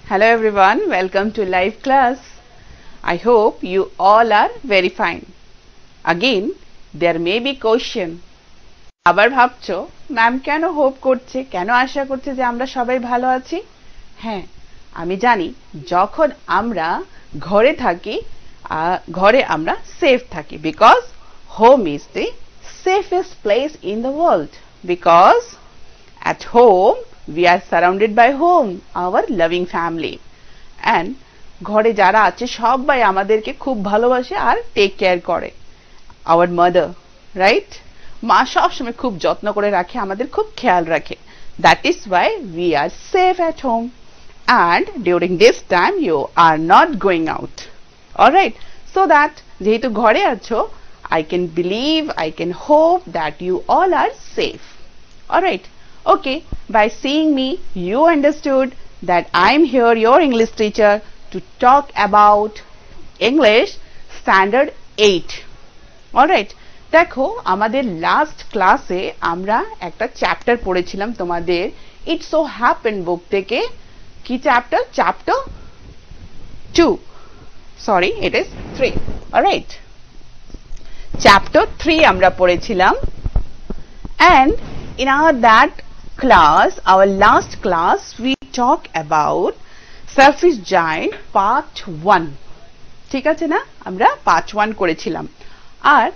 Hello everyone, welcome to live class. I hope you all are very fine. Again, there may be question. আবার ভাবছো ma'am কেন hope করছে, কেন আশা করছে যে আমরা সবাই ভালো আছি? হ্যাঁ, আমি জানি যখন আমরা ঘরে থাকি, ঘরে আমরা সেফ থাকি because home is the safest place in the world because at home we are surrounded by home, our loving family, and ঘরে যারা আছে সবাই আমাদেরকে খুব ভালোবাসে আর টেক কেয়ার করে, our mother, right? মা সব সময় খুব যত্ন করে রাখে, আমাদের খুব খেয়াল রাখে. That is why we are safe at home, and during this time you are not going out. All right, so that যেহেতু ঘরে আছো, I can believe, I can hope that you all are safe. All right. Okay, by seeing me, you understood that I am here, your English teacher, to talk about English Standard 8. Alright, দেখো আমাদের last ক্লাসে আমরা একটা chapter পড়েছিলাম তোমাদের It So Happened বুক থেকে. কি chapter? Chapter 2. Sorry, it is 3. Alright, chapter 3 আমরা পড়েছিলাম, and in that class, our last class, we talk about selfish giant part 1. ঠিক আছে না? আমরা part 1 করেছিলাম, আর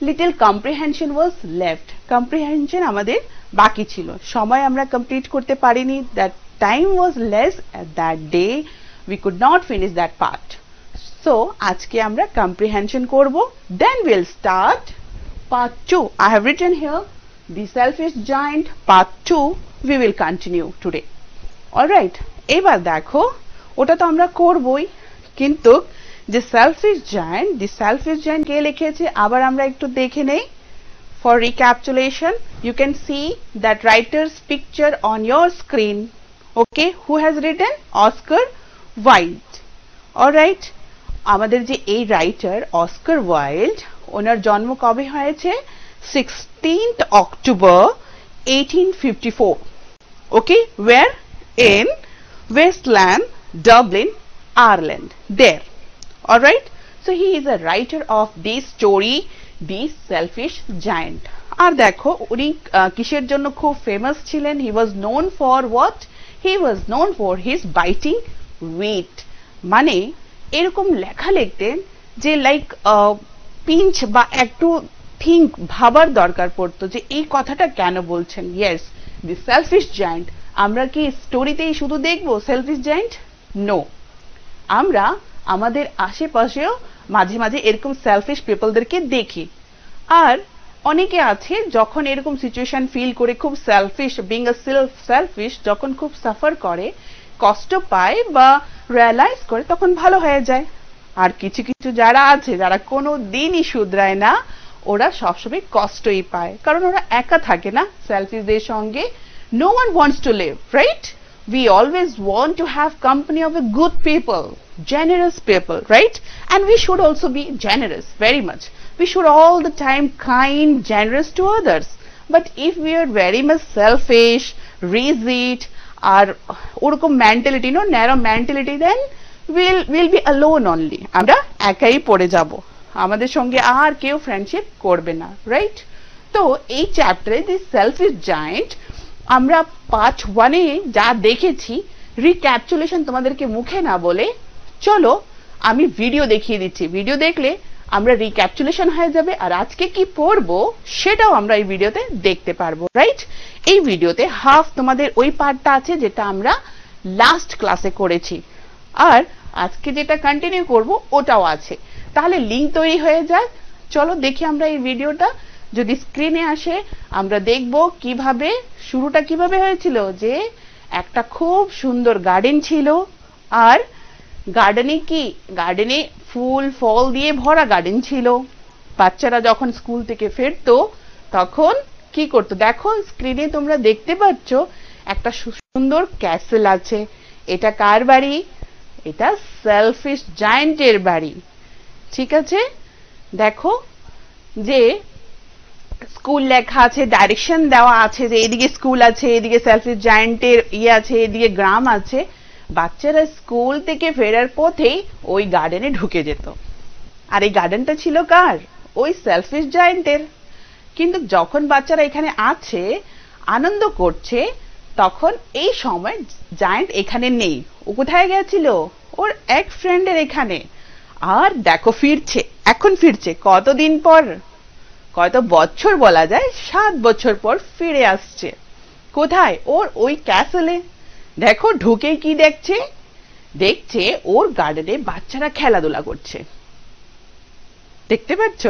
little comprehension was left. comprehension আমাদের বাকি ছিল, সময় আমরা কমপ্লিট করতে পারিনি, that time was less at that day, we could not finish that part. So আজকে আমরা comprehension করব, then we'll start part 2. I have written here The Selfish Giant part 2. We will continue today. Alright, এবার দেখো ওটা তো আমরা করবই, কিন্তু যে selfish giant কে লিখেছে আবার আমরা একটু দেখে নেই. For recapitulation, you can see that writer's picture on your screen. Okay, who has written? Oscar Wilde. Alright, আমাদের যে এই রাইটার অস্কার ওয়াইল্ড, ওনার জন্ম কবে হয়েছে? 16th October 1854. Okay, where? In Westland, Dublin, Ireland. There. Alright, so he is a writer of this story, The Selfish Giant. আর দেখো উনি কিসের জন্য খুব ফেমাস ছিলেন? He was known for what? He was known for his biting wit. মানে এরকম লেখা লিখতেন যে লাইক পিঞ্চ বা একটু থিঙ্ক, ভাবার দরকার পড়তো যে এই কথাটা কেন বলছেন. ইয়েস, দি সেলফিশ জায়ান্ট. আমরা কি স্টোরিতেই শুধু দেখবো সেলফিশ জায়ান্ট? নো, আমরা আমাদের আশেপাশেও মাঝে মাঝে এরকম সেলফিশ পিপলদেরকে দেখি, আর অনেকে আছে যখন এরকম সিচুয়েশন ফিল করে খুব সেলফিশ, বিং আ সেলফিশ, যখন খুব সাফার করে, কষ্ট পায় বা রিয়ালাইজ করে, তখন ভালো হয়ে যায়. আর কিছু কিছু যারা আছে যারা কোনো দিনই শুধরায় না, ওরা সবসময় কষ্টই পায়, কারণ ওরা একা থাকে না সেলফিশদের সঙ্গে. No one wants to live, right? We always want to have company of a good people, generous people, right? And we should also be generous, very much. We should all the time kind, generous to others. But if we are very much selfish, rigid, or ওরকম mentality, no, narrow mentality, then we'll be alone only. আমরা একাই পড়ে যাব, আমাদের সঙ্গে আর কেউ friendship করবে না, রাইট? তো এই চ্যাপ্টারে দি সেলফিশ জায়ান্ট আমরা পার্ট 1 এ যা দেখেছি, রিক্যাপচুলেশন তোমাদেরকে মুখে না বলে চলো আমি ভিডিও দেখিয়ে দিচ্ছি. ভিডিও দেখলে আমরা রিক্যাপচুলেশন হয়ে যাবে, আর আজকে কি পড়বো সেটাও আমরা এই ভিডিওতে দেখতে পারবো, রাইট? এই ভিডিওতে হাফ তোমাদের ওই পার্টটা আছে যেটা আমরা লাস্ট ক্লাসে করেছি, আর আজকে যেটা কন্টিনিউ করব ওটাও আছে. তাহলে লিংক তৈরি হয়ে যায়. চলো দেখি আমরা এই ভিডিওটা. যদি স্ক্রিনে আসে আমরা দেখব কিভাবে শুরুটা কিভাবে হয়েছিল, যে একটা খুব সুন্দর গার্ডেন ছিল, আর গার্ডেনে ফুল ফল দিয়ে ভরা গার্ডেন ছিল. বাচ্চারা যখন স্কুল থেকে ফিরতো তখন কি করতো? দেখো স্ক্রিনে তোমরা দেখতে পাচ্ছ একটা সুন্দর ক্যাসেল আছে. এটা কার বাড়ি? এটা সেলফিশ জায়ান্টের বাড়ি. ঠিক আছে, দেখো যে স্কুল লেখা আছে, ডাইরেকশন দেওয়া আছে যে এদিকে স্কুল আছে, এদিকে সেলফিশ জায়ান্টের আছে, এদিকে গ্রাম আছে, বাচ্চারা স্কুল থেকে ফেরার পথেই ওই গার্ডেনে ঢুকে যেত। আর এই গার্ডেনটা ছিল কার? ওই সেলফিশ জায়ান্টের। কিন্তু যখন বাচ্চারা এখানে আছে, আনন্দ করছে, তখন এই সময় জায়ান্ট এখানে নেই। ও কোথায় গেছিল? ওর এক ফ্রেন্ডের এখানে। আর দেখো ফিরছে, এখন ফিরছে কতদিন পর, কত বছর বলা যায়, 7 বছর পর ফিরে আসছে। কোথায়? ওর ওই ক্যাসেলে। দেখো ঢুকে কি দেখছে? দেখছে ওর গার্ডেনে বাচ্চারা খেলাধুলা করছে। দেখতে পাচ্ছ?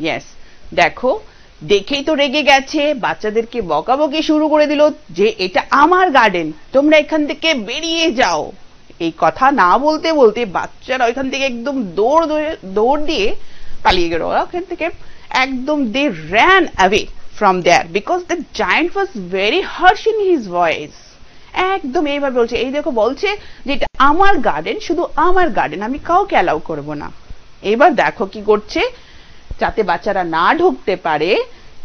ইয়েস, দেখো দেখেই তো রেগে গেছে, বাচ্চাদেরকে বকাবকি শুরু করে দিল যে এটা আমার গার্ডেন, তোমরা এখান থেকে বেরিয়ে যাও। এই কথা না বলতে বলতে বাচ্চারা ওইখান থেকে একদম দৌড় দিয়ে পালিয়ে গেল। ওখান থেকে একদম দে ran away from there because the giant was very harsh in his voice. একদম এইভাবে বলছে, এই দেখো বলছে যে এটা আমার গার্ডেন, শুধু আমার গার্ডেন, আমি কাউকে অ্যালাউ করব না। এবার দেখো কি করছে, যাতে বাচ্চারা না ঢুকতে পারে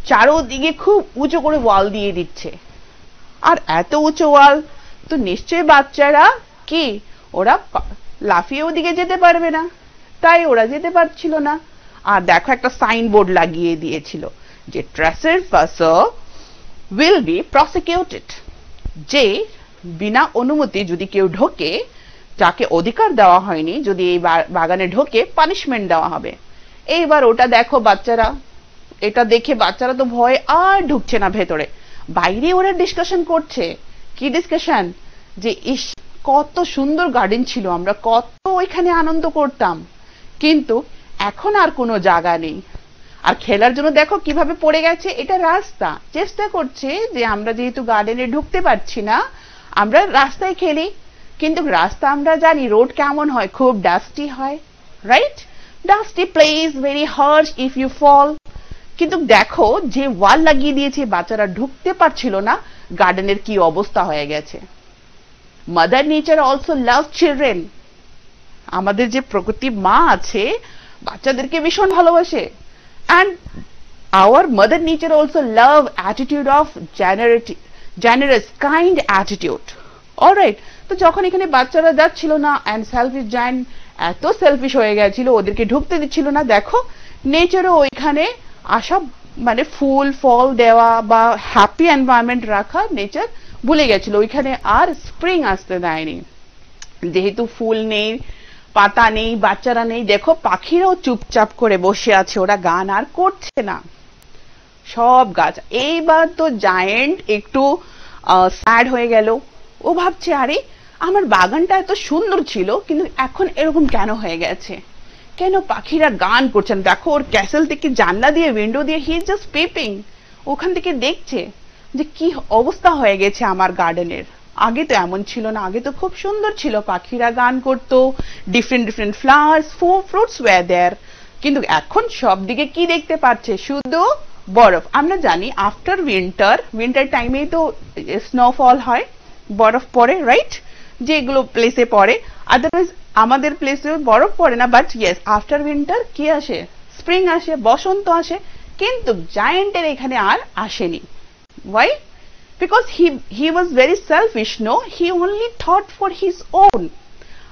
চারোদিকে খুব উঁচু করে ওয়াল দিয়ে দিচ্ছে। আর এত উঁচু ওয়াল তো নিশ্চয়ই বাচ্চারা কি ওরা লাফিয়ে ওদিকে যেতে পারবে না, তাই ওরা যেতে পারছিল না। আর দেখো একটা সাইনবোর্ড লাগিয়ে দিয়েছিল যে ট্রেসপাসার উইল বি প্রসিকিউটেড, যে বিনা অনুমতি যদি কেউ ঢোকে, যাকে অধিকার দেওয়া হয়নি, যদি এই বাগানে ঢোকে পানিশমেন্ট দেওয়া হবে। এইবার ওটা দেখো বাচ্চারা, এটা দেখে বাচ্চারা তো ভয় আর ঢুকছে না ভেতরে। বাইরে ওরা ডিসকাশন করছে। কি ডিসকাশন? যে ইস কত সুন্দর গার্ডেন ছিল, আমরা কত ওইখানে আনন্দ করতাম, কিন্তু এখন আর কোনো জায়গা নেই। আর খেলার জন্য দেখো কিভাবে পড়ে গেছে, এটা রাস্তা। চেষ্টা করছে যে আমরা যেহেতু গার্ডেনে ঢুকতে পারছি না, আমরা রাস্তায় খেলি, কিন্তু রাস্তা আমরা জানি রোড কেমন হয়, খুব ডাস্টি হয়, right? Dusty place, very harsh if you fall. কিন্তু দেখো যে ওয়াল লাগিয়ে দিয়েছে, বাচ্চারা ঢুকতে পারছিল না, গার্ডেনের কি অবস্থা হয়ে গেছে। Mother nature also love children. আমাদের যে প্রকৃতি মা আছে, বাচ্চাদেরকে ভীষণ ভালোবাসে। and our mother nature also love attitude of generous kind attitude. alright, তো যখন এখানে বাচ্চারা যাচ্ছিল না and selfish giant এত সেলফিশ হয়ে গেছিল, ওদেরকে ঢুকতে দিচ্ছিল না, দেখো নেচারও ওইখানে আসা মানে ফুল ফল দেওয়া বা হ্যাপি এনভায়রনমেন্ট রাখা নেচার ভুলে গেছিল, ওইখানে আর স্প্রিং আসতে দেয়নি। যেহেতু ফুল নেই, পাতা নেই, বাচ্চারা নেই, দেখো পাখিরাও চুপচাপ করে বসে আছে, ওরা গান আর করছে না, সব গাছ। এইবার তো জায়েন্ট একটু স্যাড হয়ে গেল। ও ভাবছে আরে আমার বাগানটা এত সুন্দর ছিল, কিন্তু এখন এরকম কেন হয়ে গেছে, কেন পাখিরা গান করছেন। দেখো ওর ক্যাসেল থেকে জানলা দিয়ে, উইন্ডো দিয়ে হি জাস্ট পেপিং, ওখান থেকে দেখছে যে কি অবস্থা হয়ে গেছে আমার গার্ডেনের। আগে তো এমন ছিল না, আগে তো খুব সুন্দর ছিল, পাখিরা গান করতো, ডিফারেন্ট ফ্লাওয়ার্স, ফ্রুটস ওয়্যার দেয়ার। কিন্তু এখন সব দিকে কি দেখতে পাচ্ছে, শুধু বরফ। আমরা জানি আফটার উইন্টার টাইমেই তো স্নোফল হয়, বরফ পড়ে, রাইট? যেগুলো প্লেসে পড়ে, আদারওয়াইজ আমাদের প্লেসে বরফ পড়ে না। বাট ইয়েস, আফটার উইন্টার কি আসে? স্প্রিং আসে, বসন্ত আসে। কিন্তু জায়েন্টের এখানে আর আসেনি। Y? Because he was very selfish, no? He only thought for his own.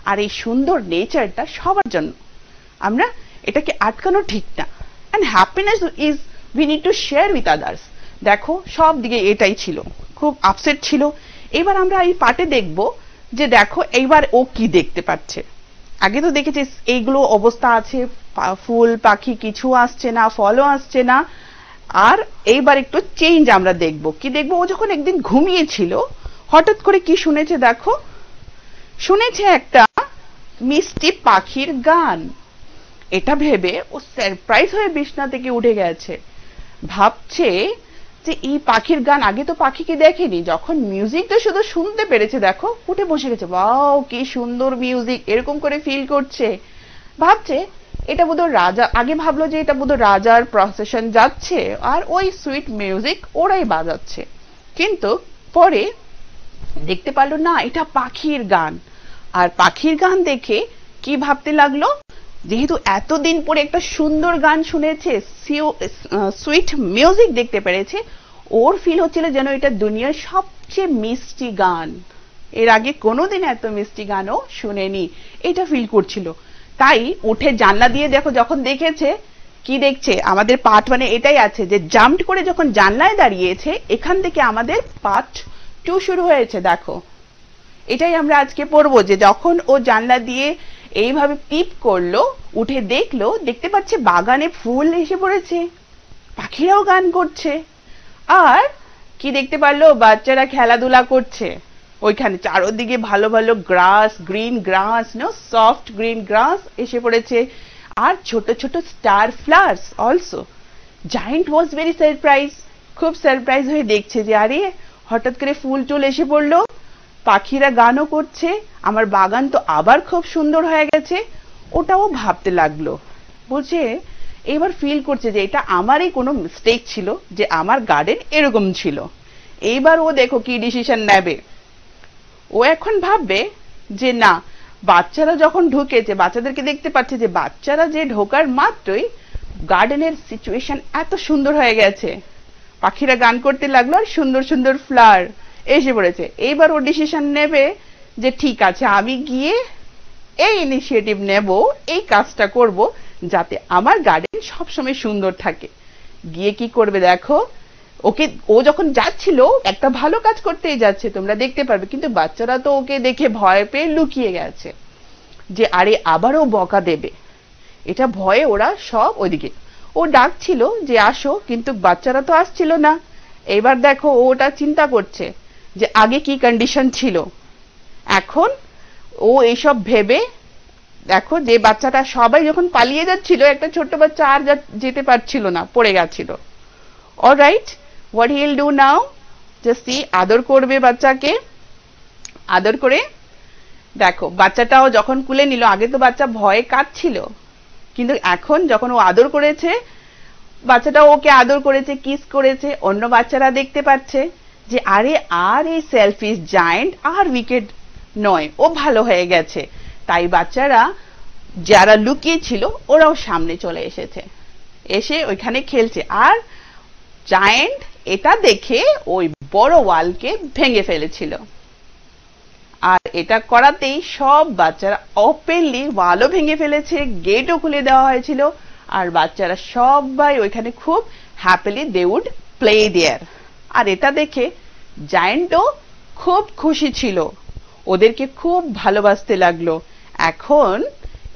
আর এই সুন্দর নেচারটা সবার জন্য, আমরা এটাকে আটকানো ঠিক না। And happiness is we need to share with others. দেখো সব দিকে এটাই ছিল, খুব আপসেট ছিল। এবার আমরা এই পার্টে দেখব যে দেখো এইবার ও কি দেখতে পাচ্ছে। আগে তো দেখেছি এইগুলো অবস্থা আছে, ফুল পাখি কিছু আসছে না, ফলও আসছে না। আর এইবার একটু চেঞ্জ আমরা দেখব। কি দেখবো? ও যখন একদিন ঘুমিয়েছিল, হঠাৎ করে কি শুনেছে দেখো, শুনেছে একটা মিষ্টি পাখির গান। এটা ভেবে ও সারপ্রাইজ হয়ে বিছানা থেকে উঠে গেছে, ভাবছে যে এই পাখির গান, আগে তো পাখিকে দেখেনি, যখন মিউজিক তো শুধু শুনতে পেরেছে, দেখো উঠে বসে গেছে, ওয়াও কি সুন্দর মিউজিক, এরকম করে ফিল করছে। ভাবছে এটা বোধহয় রাজা, আগে ভাবলো যে এটা বোধহয় রাজার প্রসেশন যাচ্ছে আর ওই সুইট মিউজিক ওরাই বাজাচ্ছে, কিন্তু পরে দেখতে পারলো না এটা পাখির গান। আর পাখির গান দেখে কি ভাবতে লাগলো, যেহেতু এতদিন পরে একটা সুন্দর গান শুনেছে, সুইট মিউজিক দেখতে পেরেছে, ওর ফিল হচ্ছিল যেন এটা দুনিয়ার সবচেয়ে মিষ্টি গান। এর আগে কোনোদিন এত মিষ্টি গানও শুনেনি, এটা ফিল করছিল। তাই উঠে জানলা দিয়ে দেখো, যখন দেখেছে কি দেখছে, আমাদের পার্ট মানে এটাই আছে যে জাম্প করে যখন জানলায় দাঁড়িয়েছে, এখান থেকে আমাদের পার্ট 2 শুরু হয়েছে। দেখো এটাই আমরা আজকে পড়বো, যে যখন ও জানলা দিয়ে এইভাবে টিপ করলো, উঠে দেখলো, দেখতে পাচ্ছে বাগানে ফুল এসে পড়েছে, পাখিরাও গান করছে, আর কি দেখতে পারলো, বাচ্চারা খেলাধুলা করছে ওইখানে। চারদিকে ভালো ভালো grass, green grass, soft green grass এসে পড়েছে, আর ছোট ছোট star flowers also. Giant was very surprise, খুব সারপ্রাইজ হয়ে দেখছে যে আরে হঠাৎ করে ফুল টুল এসে পড়লো, পাখিরা গানও করছে, আমার বাগান তো আবার খুব সুন্দর হয়ে গেছে। ওটাও ভাবতে লাগলো, বলছে এবার ফিল করছে যে এটা আমারই কোনো মিস্টেক ছিল যে আমার গার্ডেন এরকম ছিল। এইবার ও দেখো কি ডিসিশন নেবে। ও এখন ভাববে যে না, বাচ্চারা যখন ঢুকেছে, বাচ্চাদেরকে দেখতে পাচ্ছে যে বাচ্চারা যে ঢোকার মাত্রই গার্ডেনের সিচুয়েশন এত সুন্দর হয়ে গেছে, পাখিরা গান করতে লাগলো আর সুন্দর সুন্দর ফ্লাওয়ার এসে পড়েছে। এইবার ও ডিসিশন নেবে যে ঠিক আছে, আমি গিয়ে এই ইনিশিয়েটিভ নেব, এই কাজটা করব যাতে আমার গার্ডেন সবসময় সুন্দর থাকে। গিয়ে কি করবে দেখো, ওকে ও যখন যাচ্ছিল একটা ভালো কাজ করতেই যাচ্ছে, তোমরা দেখতে পারবে, কিন্তু বাচ্চারা তো ওকে দেখে ভয় পেয়ে লুকিয়ে গেছে যে আরে আবারও বকা দেবে, এটা ভয়ে ওরা সব ওইদিকে। ও ডাকছিল যে আসো, কিন্তু বাচ্চারা তো আসছিল না। এবার দেখো ওটা চিন্তা করছে যে আগে কি কন্ডিশন ছিল, এখন ও এইসব ভেবে দেখো যে বাচ্চাটা সবাই যখন পালিয়ে যাচ্ছিল, একটা ছোট্ট বাচ্চা আর যেতে পারছিল না, পড়ে গেছিল। Alright, what he will do now, just see, আদর করবে বাচ্চাকে, আদর করে দেখো বাচ্চাটাও যখন কুলে নিল, আগে তো বাচ্চা ভয়ে কাঁদছিল, কিন্তু এখন যখন ও আদর করেছে, বাচ্চাটাও ওকে আদর করেছে, কিস করেছে, অন্য বাচ্চারা দেখতে পাচ্ছে যে আরে আর এই সেলফিশ জায়েন্ট আর উইকেট নয়, ও ভালো হয়ে গেছে। তাই বাচ্চারা যারা লুকিয়ে ছিল ওরাও সামনে চলে এসেছে, এসে ওইখানে খেলছে। আর জায়েন্ট এটা দেখে ওই বড় ওয়ালকে ভেঙে ফেলেছিল, আর এটা করাতেই সব বাচ্চারা ওপেনলি ওয়ালও ভেঙে ফেলেছে, গেটও খুলে দেওয়া হয়েছিল, আর বাচ্চারা সবাই ওইখানে খুব happily they would play there. আর এটা দেখে জায়েন্টও খুব খুশি ছিল, ওদেরকে খুব ভালোবাসতে লাগলো। এখন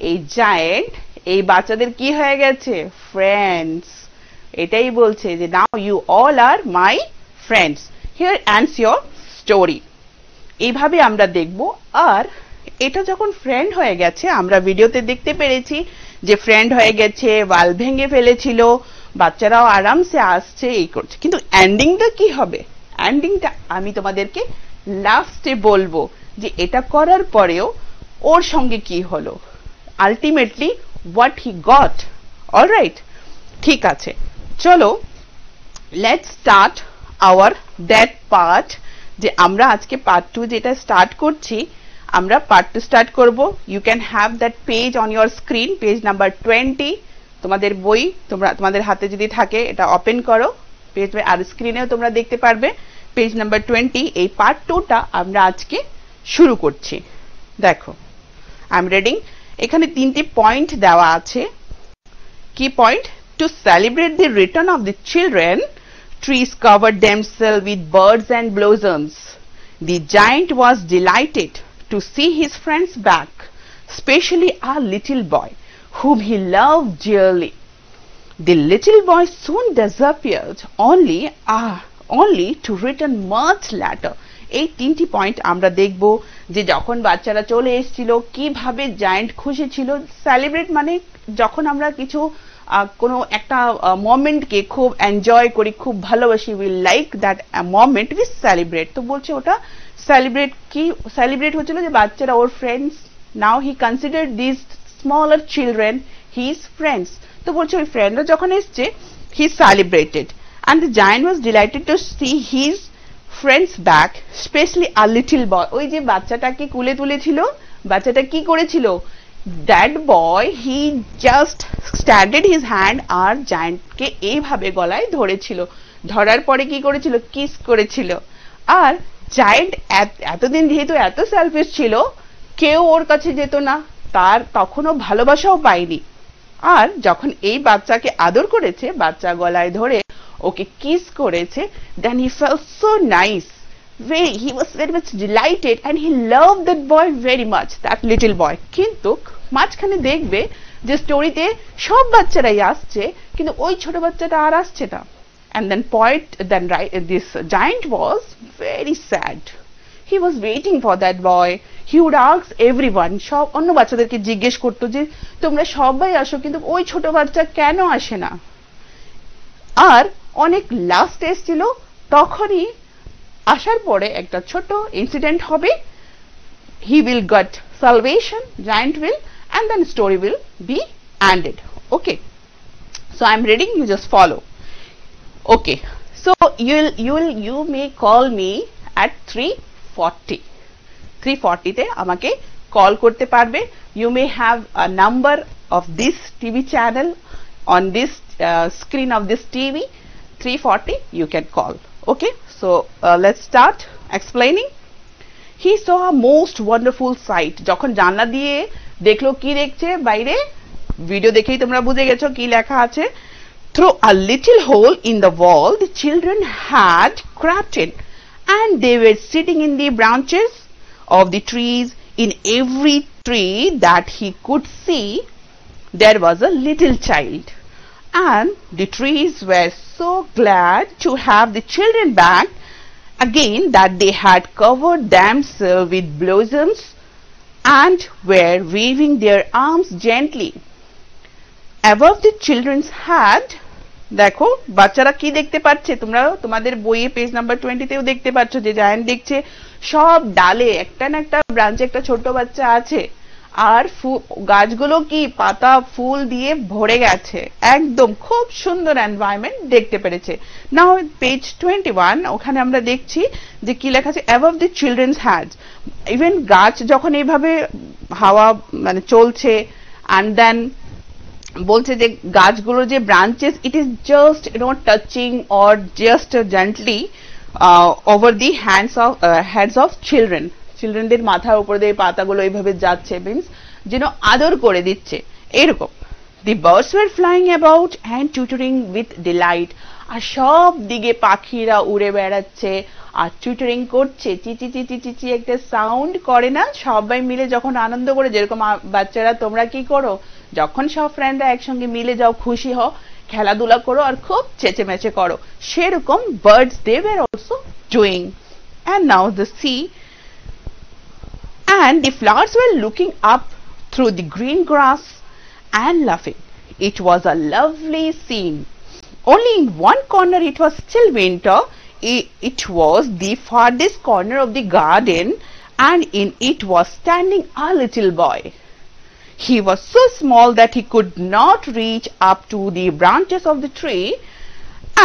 এই জায়েন্ট এই বাচ্চাদের কি হয়ে গেছে, ফ্রেন্ডস। এটাই বলছে যে now you all are my friends, here ends your story. এইভাবে আমরা দেখব। আর এটা যখন ফ্রেন্ড হয়ে গেছে, আমরা ভিডিওতে দেখতে পেরেছি যে ফ্রেন্ড হয়ে গেছে, ওয়াল ভেঙে ফেলেছিল, বাচ্চারাও আরামসে আসছে, এই করছে, কিন্তু এন্ডিংটা কি হবে, এন্ডিংটা আমি তোমাদেরকে লাস্টে বলবো যে এটা করার পরেও ওর সঙ্গে কি হলো, ultimately what he got. Alright, ঠিক আছে, চলো let's start our that part, যে আমরা আজকে পার্ট 2 যেটা স্টার্ট করছি, আমরা পার্ট 2 স্টার্ট করব। You can have that page on your screen, page number 20। তোমাদের বই তোমাদের হাতে যদি থাকে এটা ওপেন করো, পেজ আর স্ক্রিনেও তোমরা দেখতে পারবে পেজ নাম্বার 20। এই পার্ট 2টা আমরা আজকে শুরু করছি। দেখো আই এম রিডিং, এখানে 3টি পয়েন্ট দেওয়া আছে। কি point? To celebrate the return of the children, trees covered themselves with birds and blossoms. The giant was delighted to see his friends back, especially a little boy whom he loved dearly. The little boy soon disappeared, only to return much later. এই 3টি point আমরা দেখব, যে যখন বাচ্চারা চলে এসেছিল কিভাবে জায়ান্ট খুশি ছিল। সেলিব্রেট মানে যখন আমরা কিছু কোনো একটা মোমেন্টকে খুব এনজয় করি, খুব ভালোবাসি, we like that moment, we celebrate. তো বলছে ওটা সেলিব্রেট, কি সেলিব্রেট হচ্ছিল যে বাচ্চারা ওর friends, now he consider this smaller children his friends. তো বলছে ওই ফ্রেন্ডরা যখন এসছে, he celebrated and the giant was delighted to see his friends back, specially a little boy. ওই যে বাচ্চাটাকে কুলে তুলেছিল, বাচ্চাটা কি করেছিল, that boy he just extended his hand আর জায়ান্টকে এইভাবে গলায় ধরেছিল, ধরার পরে কি করেছিল, কিস করেছিল। আর জায়ান্ট এতদিন যেহেতু এত সেলফিশ ছিল, কেউ ওর কাছে যেত না, তার তখনও ভালোবাসাও পায়নি। আর যখন এই বাচ্চাকে আদর করেছে, বাচ্চা গলায় ধরে ওকে কিস করেছে, then he felt so nice, he was very much delighted and he loved that boy very much, that little boy. কিন্তু মাঝখানে দেখবে যে স্টোরিতে সব বাচ্চারাই আসছে, কিন্তু ওই ছোট বাচ্চাটা আর আসছে না। and then this giant was very sad. He was waiting for that boy. He would ask everyone, সব অন্য বাচ্চাদেরকে জিজ্ঞেস করতো যে তোমরা সবাই আসো, কিন্তু ওই ছোট বাচ্চা কেন আসে না। আর অনেক লাস্ট এসেছিল, তখনই আসার পরে একটা ছোট ইনসিডেন্ট হবে, he will get salvation, giant will, and then story will be ended. Okay, so I'm reading, you just follow. Okay, so you may call me at 3:40 তে আমাকে কল করতে পারবে। You may have a number of this TV channel on this screen of this TV. 3:40 you can call. Okay, so let's start explaining. He saw a most wonderful sight. যখন জানলা দিয়ে দেখলো, কি দেখছে বাইরে, ভিডিও দেখেই তোমরা বুঝে গেছো কি লেখা আছে। Through a little hole in the wall the children had crept in, and they were sitting in the branches of the trees. In every tree that he could see there was a little child, and the trees were so glad to have the children back again that they had covered themselves with blossoms and were waving their arms gently above the children's head. দেখো বাচ্চারা কি দেখতে পাচ্ছে, তোমরা তোমাদের বইয়ে page number 20 তেও দেখতে পাচ্ছ যে জায়ান্ট দেখছে সব ডালে একটা না একটা ব্রাঞ্চে একটা ছোট বাচ্চা আছে, আর গাছগুলো কি পাতা ফুল দিয়ে ভরে গেছে, একদম খুব সুন্দর এনভায়রনমেন্ট দেখতে পেরেছে। নাও পেজ 21, ওখানে আমরা দেখছি যে কি লেখা আছে, above the children's hats. Even গাছ যখন এইভাবে হাওয়া মানে চলছে, অ্যান্ড দেন বলছে যে গাছগুলো যে branches, it is just touching or just gently over the heads of চিলড্রেনদের মাথার উপর দিয়ে পাতাগুলো এইভাবে যাচ্ছে, মিনস যেন আদর করে দিচ্ছে এরকম। The birds were flying about and twittering with delight. আর সব দিকে পাখিরা উড়ে বেড়াচ্ছে আর টুইটারিং করছে, চিচি চিচি চিচি একটা সাউন্ড করে না, সবাই মিলে যখন আনন্দ করে, যেরকম বাচ্চারা তোমরা কি করো যখন সব ফ্রেন্ডরা একসঙ্গে মিলে যাও, খুশি হও, খেলাধুলা করো আর খুব চেঁচেমেচে করো, সেরকম birds they were also doing. and now the sea and the flowers were looking up through the green grass and laughing. It was a lovely scene. Only in one corner it was still winter. It was the farthest corner of the garden, and in it was standing a little boy. He was so small that he could not reach up to the branches of the tree,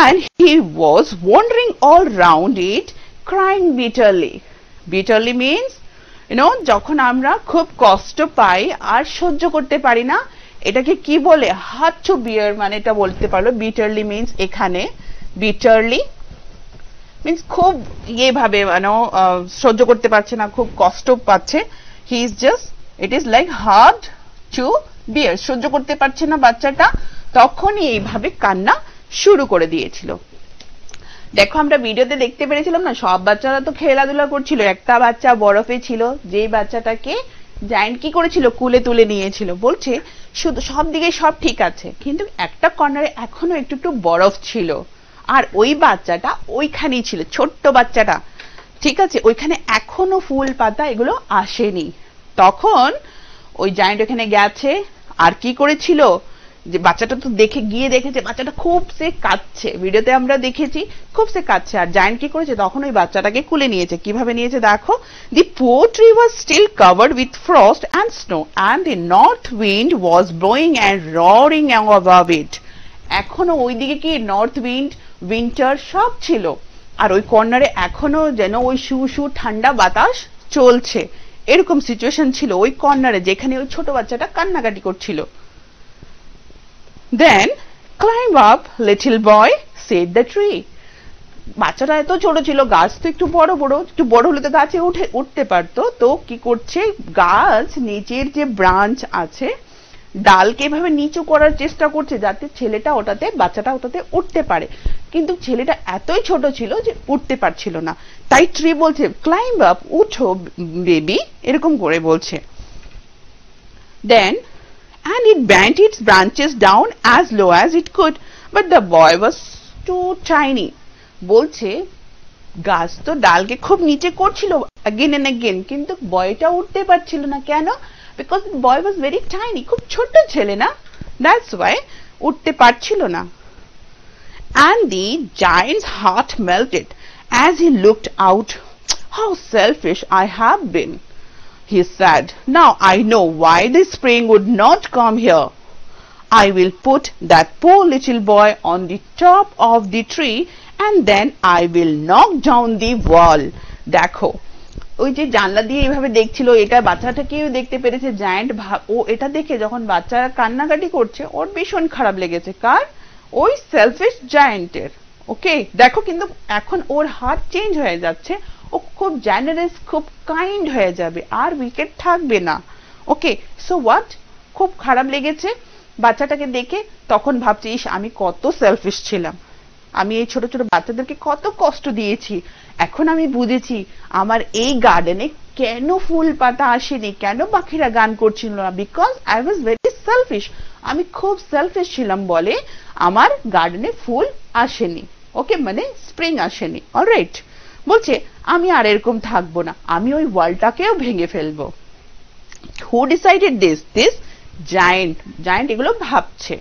and he was wandering all round it, crying bitterly. Bitterly means, যখন আমরা খুব কষ্ট পাই আর সহ্য করতে পারি না, এটাকে কি বলে, হার্ট টু বিয়ার, মানে এটা বলতে পারলো। বিটারলি মিন্স এখানে, বিটারলি মিন্স খুব ভাবে সহ্য করতে পারছে না, খুব কষ্ট পাচ্ছে। He is just, it is like hard to bear, সহ্য করতে পারছে না বাচ্চাটা, তখনই এইভাবে কান্না শুরু করে দিয়েছিল। দেখো আমরা ভিডিওতে দেখতে পেরেছিলাম না, সব বাচ্চারা তো খেলাধুলা করছিল, একটা বাচ্চা বরফে ছিল, যে বাচ্চাটাকে জায়ান্ট কি করেছিল, কুলে তুলে নিয়েছিল। বলছে শুধু সব দিকে সব ঠিক আছে, কিন্তু একটা কর্নারে এখনো একটু একটু বরফ ছিল, আর ওই বাচ্চাটা ওইখানেই ছিল, ছোট্ট বাচ্চাটা, ঠিক আছে, ওইখানে এখনো ফুল পাতা এগুলো আসেনি। তখন ওই জায়ান্ট ওখানে গেছে, আর কি করেছিল, যে বাচ্চাটা তো গিয়ে দেখেছে বাচ্চাটা খুব সে কাঁদছে, ভিডিওতে আমরা দেখেছি খুব সে কাঁদছে, আর জায়ান্ট কি করেছে, তখন ওই বাচ্চাটাকে কুলে নিয়েছে। কিভাবে নিয়েছে দেখো, the poor tree was still covered with frost and snow, and the north wind was blowing and roaring above it. এখনো ওইদিকে কি নর্থ উইন্ড, উইন্টার সব ছিল, আর ওই কর্নারে এখনো যেন ওই শু ঠান্ডা বাতাস চলছে, এরকম সিচুয়েশন ছিল ওই কর্নারে, যেখানে ওই ছোট বাচ্চাটা কান্নাকাটি করছিল। Then climb up, little boy, said the tree. বাচ্চাটা এত ছোট ছিল, গাছ তো একটু বড় হলে তো গাছে উঠতে পারতো। তো কি করছে, গাছ নিচের যে ব্রাঞ্চ আছে, ডালকে এভাবে নিচু করার চেষ্টা করছে যাতে বাচ্চাটা ওটাতে উঠতে পারে, কিন্তু ছেলেটা এতই ছোট ছিল যে উঠতে পারছিল না। তাই ট্রি বলছে, ক্লাইম্ব আপ, উঠো বেবি, এরকম করে বলছে। Then and it bent its branches down as low as it could, but the boy was too tiny. বলছে গাছ তো ডালকে খুব নিচে করছিল again and again, কিন্তু বয়টা উঠতে পারছিল না। কেন? because the boy was very tiny, খুব ছোট ছেলে না, that's why উঠতে পারছিল না। And the giant's heart melted as he looked out. How selfish I have been, he said. Now I know why the spring would not come here. I will put that poor little boy on the top of the tree and then I will knock down the wall. দেখো, ওই যে জানলা দিয়ে এইভাবে দেখছিল, এটা বাচ্চাটাকেও দেখতে পেরেছে জায়ান্ট। ও এটা দেখে যখন বাচ্চারা কান্নাকাটি করছে, ওর ভীষণ খারাপ লেগেছে। কার? ওই সেলফিশ জায়ান্টের। ওকে, দেখো কিন্তু এখন ওর হাত চেঞ্জ হয়ে যাচ্ছে, ও খুব জেনারেস, খুব কাইন্ড হয়ে যাবে, আর উইকেট থাকবে না। ওকে, সো হোয়াট, খুব খারাপ লেগেছে বাচ্চাটাকে দেখে। তখন ভাবছি, ইস, আমি কত সেলফিশ ছিলাম, আমি এই ছোট ছোট বাচ্চাদেরকে কত কষ্ট দিয়েছি। এখন আমি বুঝেছি আমার এই গার্ডেনে কেন ফুল পাতা আসেনি, কেন পাখিরা গান করছিল না, because I was very shellfish. আমি খুব সেলফিশ ছিলাম বলে আমার গার্ডেনে ফুল আসেনি। ওকে, মানে স্প্রিং আসেনি। অলরাইট, বলছে আমি আর এরকম থাকবো না, আমি ওই ওয়ালটাকেও ভেঙে ফেলবো। হু ডিসাইডেড দিস? জায়ান্ট এগুলো ভাবছে।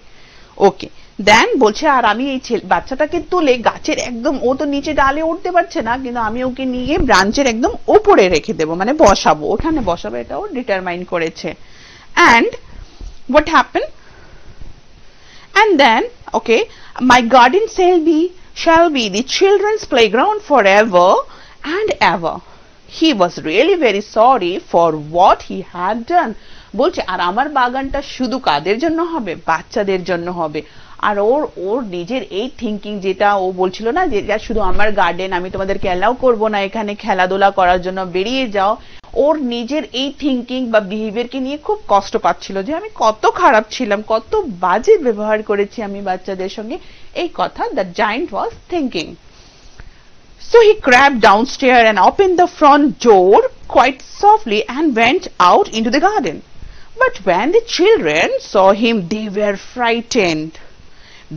ওকে, দেন বলছে আর আমি এই বাচ্চাটাকে তুলে গাছের একদম, ও তো নিচে ডালে উঠতে পারছে না, কিন্তু আমি ওকে নিয়ে ব্রাঞ্চের একদম উপরে রেখে দেবো, মানে বসাবো, ওখানে বসাবো, এটাও ডিটারমাইন করেছে। And what happen? And then, okay, my garden shall be the children's playground forever and ever. He was really very sorry for what he had done. বলছে আর আমার বাগানটা শুধু কাদের জন্য হবে? বাচ্চাদের জন্য হবে। আর ওর নিজের এই থিঙ্কিং, যেটা ও বলছিল না যে এটা শুধু আমার গার্ডেন, আমি তোমাদেরকে অ্যালাউ করবো না এখানে খেলাধুলা করার জন্য, বেরিয়ে যাও, ওর নিজের এই থিঙ্কিং বা বিহেভিয়ারকে নিয়ে খুব কষ্ট পাচ্ছিল যে আমি কত খারাপ ছিলাম, কত বাজে ব্যবহার করেছি আমি বাচ্চাদের সঙ্গে, এই কথা the giant was thinking. So he crept downstairs and opened the front door quite softly and went out into the garden. But when the children saw him, they were frightened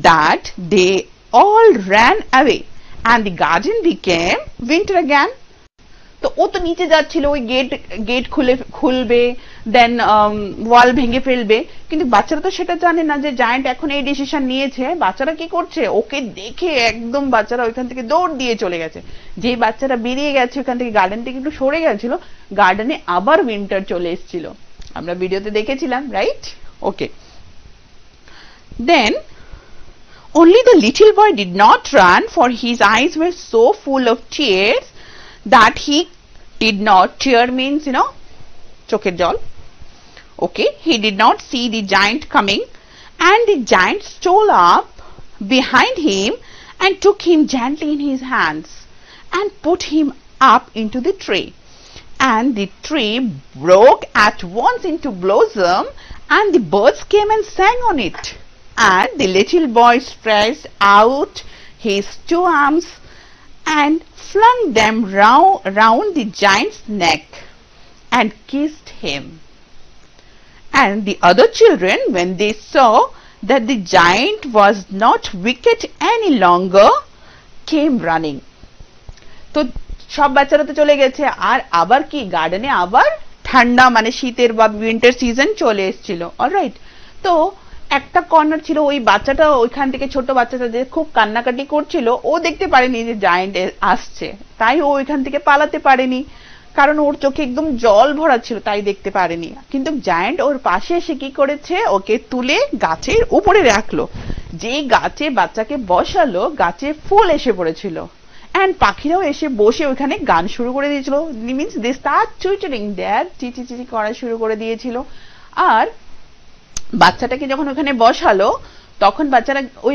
that they all ran away and the garden became winter again. তো ও তো নিচে যাচ্ছিল, ওই gate খুলবে, দেন ওয়াল ভেঙে ফেলবে, কিন্তু বাচ্চারা তো সেটা জানে না যে জায়ান্ট এখন এই ডিসিশন নিয়েছে। বাচ্চারা কি করছে, ওকে দেখে একদম বাচ্চারা ওইখান থেকে দৌড় দিয়ে চলে গেছে। যে বাচ্চারা বেরিয়ে গেছে ওইখান থেকে, গার্ডেন থেকে একটু সরে গেছিল, গার্ডেনে আবার উইন্টার চলে এসেছিল, আমরা ভিডিওতে দেখেছিলাম, right? Okay, then only the little boy did not run, for his eyes were so full of tears that he did not, tear means, চোখের জল। Okay, he did not see the giant coming, and the giant stole up behind him and took him gently in his hands and put him up into the tree. And the tree broke at once into blossom, and the birds came and sang on it. And the little boy stretched out his two arms and flung them round the giant's neck and kissed him. And the other children, when they saw that the giant was not wicked any longer, came running. তো সব বাচ্চারা তো চলে গেছে, আর আবার কি গার্ডেনে আবার ঠান্ডা, মানে শীতের বা উইন্টার সিজন চলে এসেছিল। অলরাইট, তো একটা কর্নার ছিল, ওই বাচ্চাটা ওইখান থেকে, ছোট বাচ্চাটা যে খুব কান্নাকাটি করছিল, ও দেখতে পারেনি যে জায়ান্ট আসছে, তাই ও ওইখান থেকে পালাতে পারেনি, কারণ ওর চোখে একদম জল ভরা ছিল, তাই দেখতে পারেনি। কিন্তু জায়ান্ট ওর পাশে এসে কি করেছে, ওকে তুলে গাছের উপরে রাখলো। যে গাছে বাচ্চাকে বসালো, গাছে ফুল এসে পড়েছিল, এন্ড পাখিরাও এসে বসে ওইখানে গান শুরু করে দিয়েছিল, মিনস দে স্টার্ট টুইটারিং দেয়ার, চিচি করা শুরু করে দিয়েছিল। আর বাচ্চাটাকে যখন ওখানে বসালো, তখন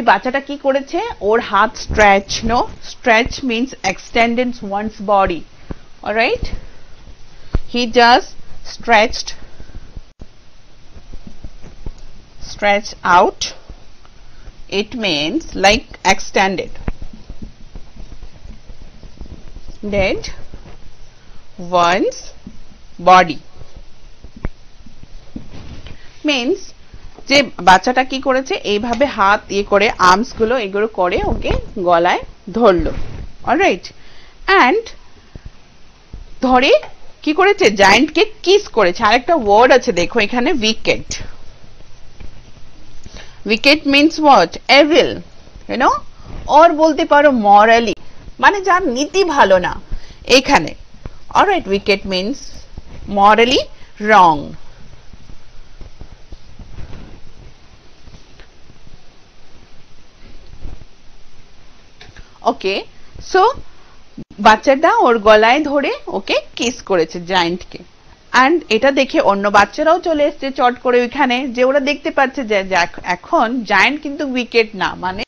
বাচ্চাটা কি করেছে, ওর হাত stretch, no stretch means extended one's body, alright, he just stretch out, it means like extended, then one's body means যে বাচ্চাটা কি করেছে, এইভাবে হাত করে আর্মস গুলো এগুলো করে ওকে গলায় ধরলো, অলরাইট, এন্ড ধরে কি করেছে, জায়ান্টকে কিস করেছে। আরেকটা ওয়ার্ড আছে দেখো এখানে, wicked. Wicked means what, evil, you know, or বলতে পারো মরালি, মানে যার নীতি ভালো না এখানে, alright, wicked means morally wrong. Okay, so বাচ্চাটা ওর গলায় ধরে ওকে কিস করেছে জায়ান্টকে, এন্ড এটা দেখে অন্য বাচ্চারাও চলে এসছে চট করে ওইখানে, যে ওরা দেখতে পাচ্ছে যে এখন জায়ান্ট কিন্তু উইকেট না, মানে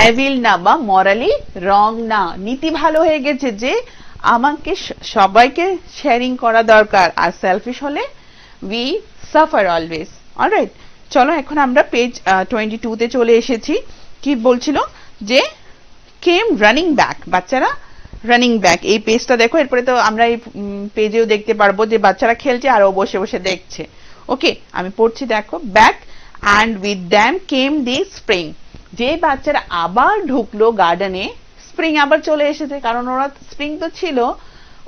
এভিল না বা মরালি রং না, নীতি ভালো হয়ে গেছে যে আমাকে সবাইকে শেয়ারিং করা দরকার, আর সেলফিশ হলে উই সাফার অলওয়েজ, অলরাইট। চলো এখন আমরা পেজ 22 তে চলে এসেছি। কি বলছিল, যে কেম রানিং ব্যাক, বাচ্চারা রানিং ব্যাক, এই পেজটা দেখো, এরপরে তো আমরা এই পেজেও দেখতে পারবো যে বাচ্চারা খেলছে আর ও বসে বসে দেখছে। ওকে, আমি পড়ছি, দেখো, back and with them came the spring, যে বাচ্চারা আবার ঢুকলো গার্ডেনে, স্প্রিং আবার চলে এসেছে, কারণ ওরা স্প্রিং তো ছিল,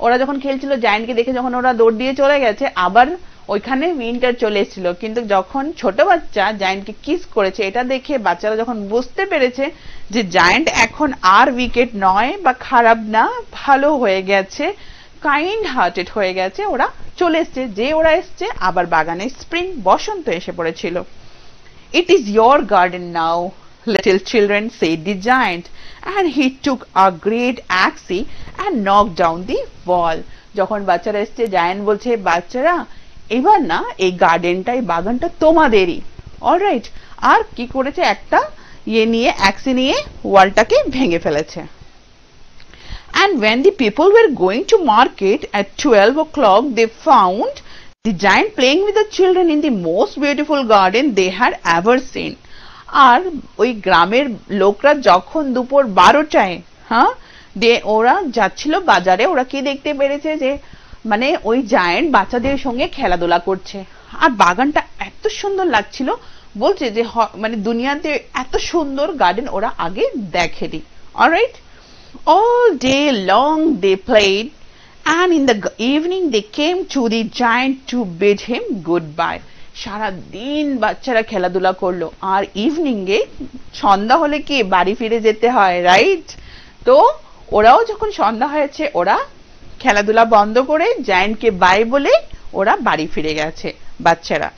ওরা যখন খেলছিল জায়ান্টকে দেখে যখন ওরা দৌড় দিয়ে চলে গেছে, আবার ওইখানে উইন্টার চলে এসেছিল। কিন্তু যখন ছোট বাচ্চা জায়ান্টকে কিস করেছে, এটা দেখে বাচ্চারা যখন বুঝতে পেরেছে যে জায়ান্ট এখন আর উইকেট নয় বা খারাপ না, ভালো হয়ে গেছে, কাইন্ড হার্টেড হয়ে গেছে, ওরা চলে এসছে, যে ওরা এসছে আবার বাগানে স্প্রিং বসন্ত এসে পড়েছিল। It is your garden now, little children, said the giant, and he took a great axe and knocked down the wall. যখন বাচ্চারা এসছে, জায়ান্ট বলছে, বাচ্চারা এবার না এই গার্ডেনটা, এই বাগানটা তোমাদেরই, অলরাইট, আর কি করেছে, একটা নিয়ে অ্যাক্সি নিয়ে ওয়ালটাকে ভেঙে ফেলেছে। And when the people were going to market at 12 o'clock, they found the giant playing with the children in the most beautiful garden they had ever seen. আর ওই গ্রামের লোকরা যখন দুপুর 12টায় ওরা যাচ্ছিল বাজারে, ওরা কি দেখতে পেরেছে, যে মানে ওই জায়ান্ট বাচ্চাদের সঙ্গে খেলাধুলা করছে, আর বাগানটা এত সুন্দর লাগছিল, বলছে যে মানে দুনিয়াতে এত সুন্দর গার্ডেন ওরা আগে দেখেনি, alright. All day long they played, and in the evening they came to the giant to bid him goodbye. সারা দিন বাচ্চারা খেলাধুলা করলো, আর ইভিনিং এ সন্ধ্যা হলে কি বাড়ি ফিরে যেতে হয়, রাইট? তো ওরাও যখন সন্ধ্যা হয়েছে, ওরা খেলাধুলা বন্ধ করে জায়ান্টকে বাই বলে ওরা বাড়ি ফিরে গেছে বাচ্চারা।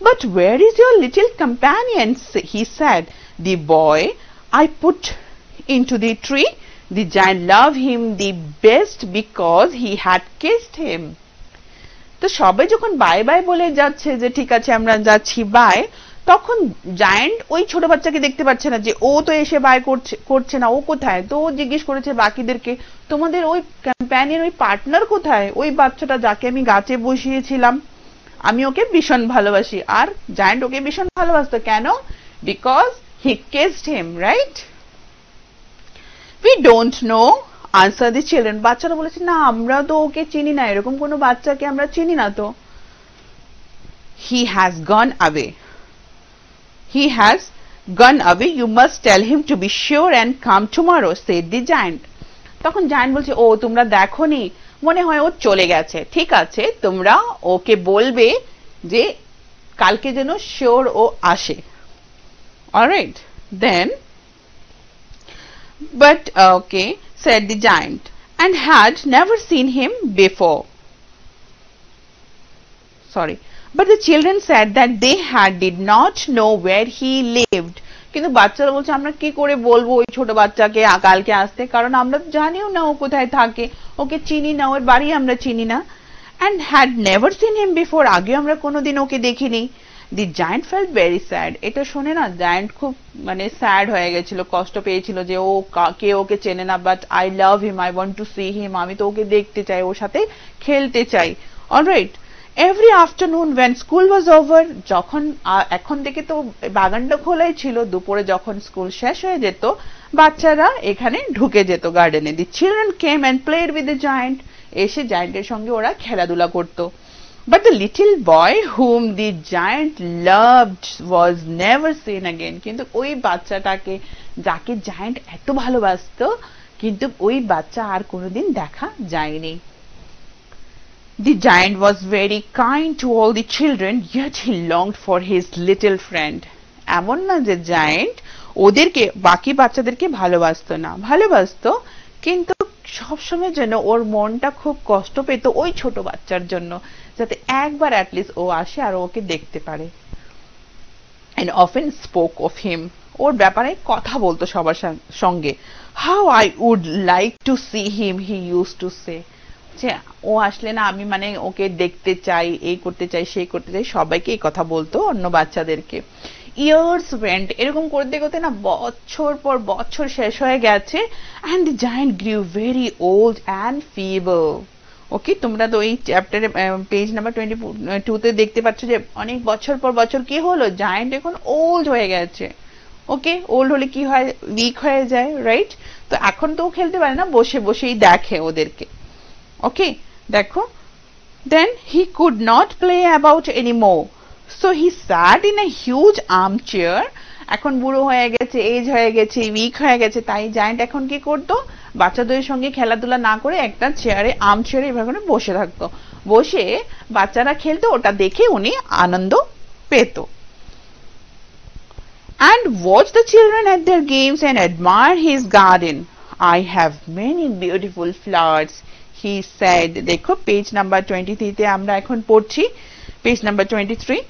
But where is your little companion? He said. The boy I put into the tree. The giant loved him the best because he had kissed him. তো সবাই যখন বাই বাই বলে যাচ্ছে, যে ঠিক আছে আমরা যাচ্ছি বাই, তখন জায়ান্ট ওই ছোট বাচ্চাকে দেখতে পাচ্ছে না, যে ও তো এসে বাই করছে না, ও কোথায়? তো ও জিজ্ঞেস করেছে বাকিদেরকে, তোমাদের ওই কম্প্যানিয়ন, ওই পার্টনার কোথায়? ওই বাচ্চাটা যাকে আমি গাছে বসিয়েছিলাম, আমি ওকে ভীষণ ভালোবাসি। আর জায়ান্ট ওকে ভীষণ ভালোবাসতো, কেন? Because he kissed him, right? We don't know, answer the children. বাচ্চারা বলেছে, না আমরা তো ওকে চিনি না, এরকম কোনো বাচ্চাকে আমরা চিনি না তো। He has gone away. He has gone away. You must tell him to be sure and come tomorrow, said the giant. তখন জায়ান্ট বলছে, ও তোমরা দেখোনি, মনে হয় ও চলে গেছে, ঠিক আছে তোমরা ওকে বলবে যে কালকে যেন শিওর ও আসে, alright? Then but okay, said the giant, and had never seen him before. Sorry, but the children said that they did not know where he lived. কিন্তু বাচ্চারা বলছে, আমরা কি করে বলবো ওই ছোট বাচ্চাকে কালকে আসতে, কারণ আমরা জানিও না ও কোথায় থাকে, ওকে চিনি না, ওর বাড়ি আমরা চিনি না। And had never seen him before, আগে আমরা কোনোদিন ওকে দেখিনি। দি জায়ান্ট ফেল্ট ভেরি স্যাড। এটা শুনে না জায়ান্ট খুব মানে স্যাড হয়ে গেছিল, কষ্ট পেয়েছিল যে ও কে ওকে চেনে না, but I love him, I want to see him, আমি তো ওকে দেখতে চাই, ওর সাথে খেলতে চাই। Alright, every afternoon when school was over, যখন এখন থেকে তো বাগানটা খোলাই ছিল, দুপুরে যখন স্কুল শেষ হয়ে যেত বাচ্চারা এখানে ঢুকে যেত গার্ডেনে। The children came and played with the giant, এসে জায়ান্টের সঙ্গে ওরা খেলাধুলা করতো। But the little boy whom the giant loved was never seen again. কিন্তু ওই বাচ্চাটাকে যাকে জায়ান্ট এত ভালোবাসতো, কিন্তু ওই বাচ্চা আর কোনোদিন দেখা যায়নি। The giant was very kind to all the children, yet he longed for his little friend. এমন না যে জায়ান্ট ওদেরকে বাকি বাচ্চাদেরকে ভালোবাসতো না, ভালোবাসতো, কিন্তু সবসময় যেন ওর মনটা খুব কষ্ট পেত ওই ছোট বাচ্চার জন্য, যাতে একবার অ্যাটলিস্ট ও আসে আর ওকে দেখতে পারে। and often spoke of him, ওর ব্যাপারে কথা বলতো সবার সঙ্গে। how I would like to see him, he used to say, যে ও আসলে না আমি মানে ওকে দেখতে চাই, এই করতে চাই, সেই করতে চাই, সবাইকে এই কথা বলতো অন্য বাচ্চাদেরকে। ইয়ার্স ওয়েন্ট, এরকম করতে করতে না বছর পর বছর শেষ হয়ে গেছে। and the giant grew very old and feeble. ওকে, তোমরা তো এই চ্যাপ্টারে পেজ নাম্বার 22 তে দেখতে পাচ্ছ যে অনেক বছর পর বছর কি হলো, জায়ান্ট এখন ওল্ড হয়ে গেছে। ওকে, ওল্ড হলে কি হয়, উইক হয়ে যায়, রাইট? তো এখন তো খেলতে পারে না, বসে বসেই দেখে ওদেরকে। ওকে, দেখো, then he could not play about anymore, so he sat in a huge armchair. এখন বুড়ো হয়ে গেছে, এজ হয়ে গেছে, উইক হয়ে গেছে, তাই জায়ান্ট এখন কি করতো, বাচ্চাদের সঙ্গে খেলাধুলা না করে একটা চেয়ারে, আর্ম চেয়ারে এভাবে করে বসে থাকতো, বসে বাচ্চারা খেলতো, ওটা দেখে উনি আনন্দ পেত। and watch the children at their games and admire his garden. I have many beautiful flowers, he said. দেখো পেজ নাম্বার 23 তে আমরা এখন পড়ছি, page number 23।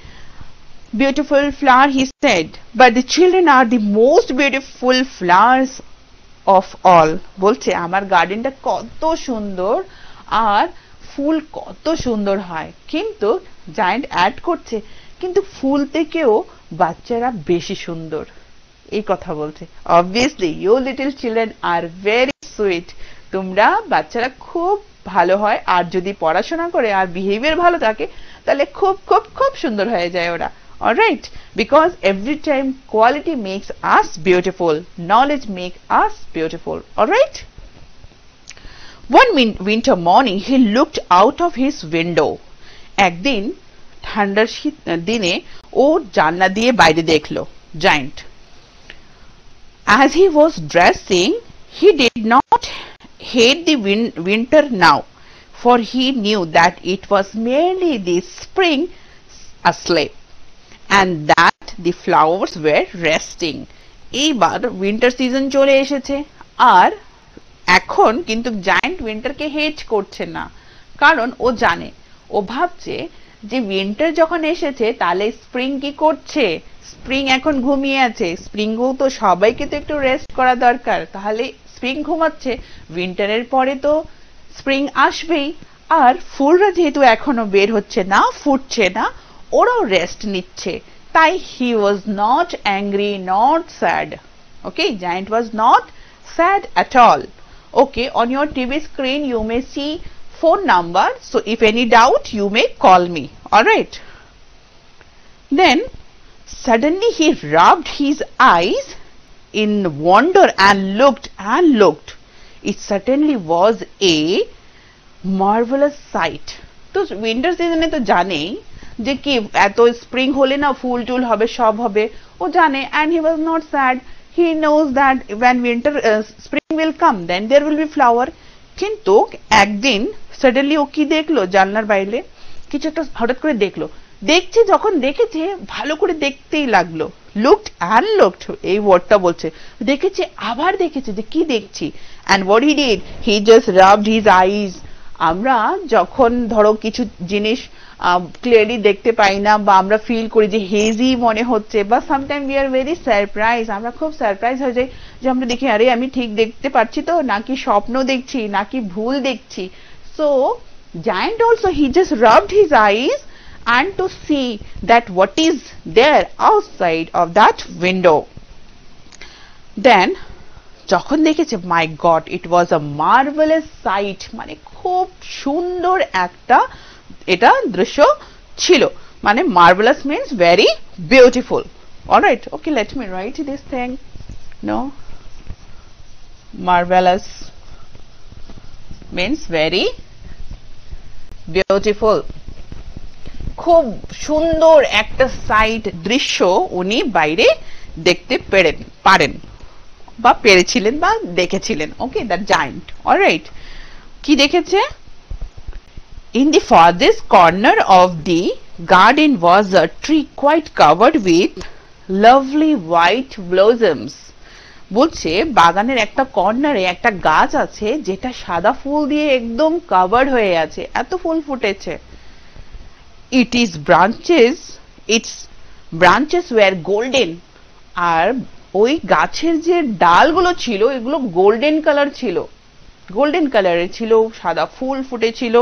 beautiful flower, he said, but the children are the most beautiful flowers of all. বলছে আমার গার্ডেনটা কত সুন্দর আর ফুল কত সুন্দর হয়, কিন্তু জায়ান্ট অ্যাড করছে কিন্তু ফুল থেকেও বাচ্চারা বেশি সুন্দর, এই কথা বলছে। obviously you little children are very sweet, তোমরা বাচ্চারা খুব ভালো হয়, আর যদি পড়াশোনা করে আর বিহেভিয়ার ভালো থাকে তাহলে খুব খুব খুব সুন্দর হয়ে যায় ওরা। alright, because every time quality makes us beautiful, knowledge makes us beautiful. alright, one winter morning he looked out of his window. একদিন ঠান্ডার দিনে ও জানলা দিয়ে বাইরে দেখলো giant. as he was dressing he did not hate the winter now, for he knew that it was merely the spring asleep and that the flowers were resting. এইবার winter season চলে এসেছে, আর এখন কিন্তু জায়ান্ট উইন্টারকে হেট করছে না, কারণ ও জানে, ও ভাবছে যে উইন্টার যখন এসেছে তাহলে স্প্রিং কি করছে, স্প্রিং এখন ঘুমিয়ে আছে, স্প্রিংও তো সবাইকে তো একটু রেস্ট করা দরকার, তাহলে স্প্রিং ঘুমাচ্ছে, উইন্টারের পরে তো স্প্রিং আসবেই, আর ফুলরা যেহেতু এখনো বের হচ্ছে না, ফুটছে না, ওরাও রেস্ট নিচ্ছে, তাই he was not angry, not sad. okay, giant was not sad at all. okay, on your TV screen you may see phone number, so if any doubt you may call me. alright, then suddenly he rubbed his eyes in wonder and looked and looked. it certainly was a marvelous sight. তো winter সিজনে তো জানেই যে কি এত spring হলে না ফুল টুল হবে, সব হবে, ও জানে, and he was not sad, he knows that when winter spring will come then there will be flower. কিন্তু একদিন সাডেনলি ও কি দেখলো, জানলার বাইরে কিছু একটা হঠাৎ করে দেখলো, দেখছে, যখন দেখেছে ভালো করে দেখতেই লাগলো, looked and looked, এই ওয়ার্ডটা বলছে, দেখেছে আবার দেখেছে যে কি দেখছি, and what he did, he just rubbed his eyes. আমরা যখন ধরো কিছু জিনিস ক্লিয়ারলি দেখতে পাই না, বা আমরা ফিল করি যে হেজি মনে হচ্ছে, বা sometime we are very surprise, আমরা খুব সারপ্রাইজ হয়ে যাই যে আমরা দেখি আরে আমি ঠিক দেখতে পাচ্ছি তো, নাকি স্বপ্ন দেখছি, নাকি ভুল দেখছি। So giant also he just rubbed his eyes and to see that what is there outside of that window. Then যখন দেখেছে, my God, it was a marvelous sight, মানে খুব সুন্দর একটা এটা দৃশ্য ছিল, মানে marvelous means very beautiful. Alright, okay, let me write this thing. No, marvelous means very beautiful. খুব সুন্দর একটা সাইট দৃশ্য উনি বাইরে দেখতে পারেন বা পেরেছিলেন বা দেখেছিলেন। ওকে, দ্যাট জায়ান্ট। অলরাইট, কি দেখেছে? In the farthest corner of the garden was a tree quite covered with lovely white blossoms. বলছে বাগানের একটা কর্নারে একটা গাছ আছে যেটা সাদা ফুল দিয়ে একদম কভার্ড হয়ে আছে, এত ফুল ফুটেছে। its branches were golden, আর ওই গাছের যে ডালগুলো ছিল এগুলো গোল্ডেন কালার ছিল, গোল্ডেন কালারের ছিল, সাদা ফুল ফুটেছিল।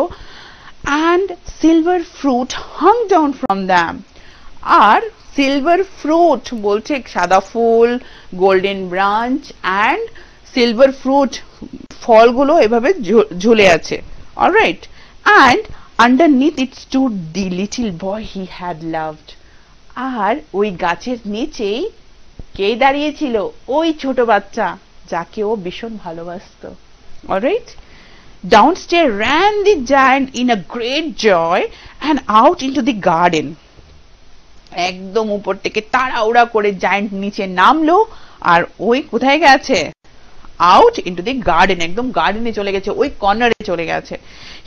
and silver fruit hung down from them, আর সিলভার ফ্রুট বলছে সাদা ফুল, golden branch and silver fruit ফলগুলো এভাবে ঝুলে আছে। Alright, and underneath it stood the little boy he had loved, আর ওই গাছের নিচেই কে দাঁড়িয়েছিল? ওই ছোট বাচ্চা যাকে ও ভীষণ ভালোবাসতো। Alright, downstairs ran the giant in a great joy and out into the garden. একদম উপর থেকে তাড়াহুড়া করে জায়ান্ট নিচে নামলো, আর ওই কোথায় গেছে? আউট ইনটু দি গার্ডেন, একদম গার্ডেনে চলে গেছে, ওই কর্নারে চলে গেছে।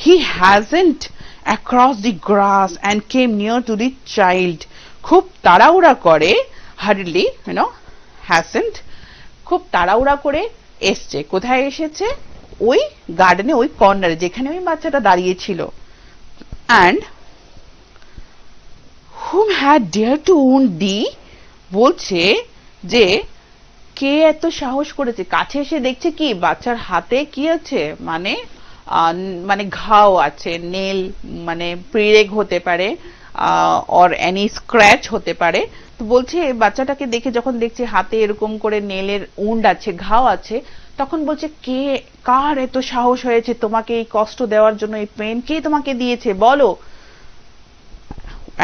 He hasn't across the glass and came near to the child, খুব তাড়াহুড়া করে, হার্ডলি হ্যাজেন্ট, খুব তাড়াহুড়া করে এসছে, কোথায় এসেছে? ওই গার্ডেনে, ওই কর্নারে যেখানে ওই বাচ্চাটা দাঁড়িয়েছিল। And whom had dared to wound thee, বলছে যে কে এত সাহস করেছে? কাছে এসে দেখছে কি বাচ্চার হাতে কি আছে, মানে মানে ঘাও আছে, নেল মানে প্রিরেগ হতে পারে, or any scratch হতে পারে। তো বলছে বাচ্চাটাকে দেখে যখন দেখছে হাতে এরকম করে নেলের উন্ড আছে, ঘাও আছে, তখন বলছে কে, কার এত সাহস হয়েছে তোমাকে এই কষ্ট দেওয়ার জন্য, এই পেন কে তোমাকে দিয়েছে বলো?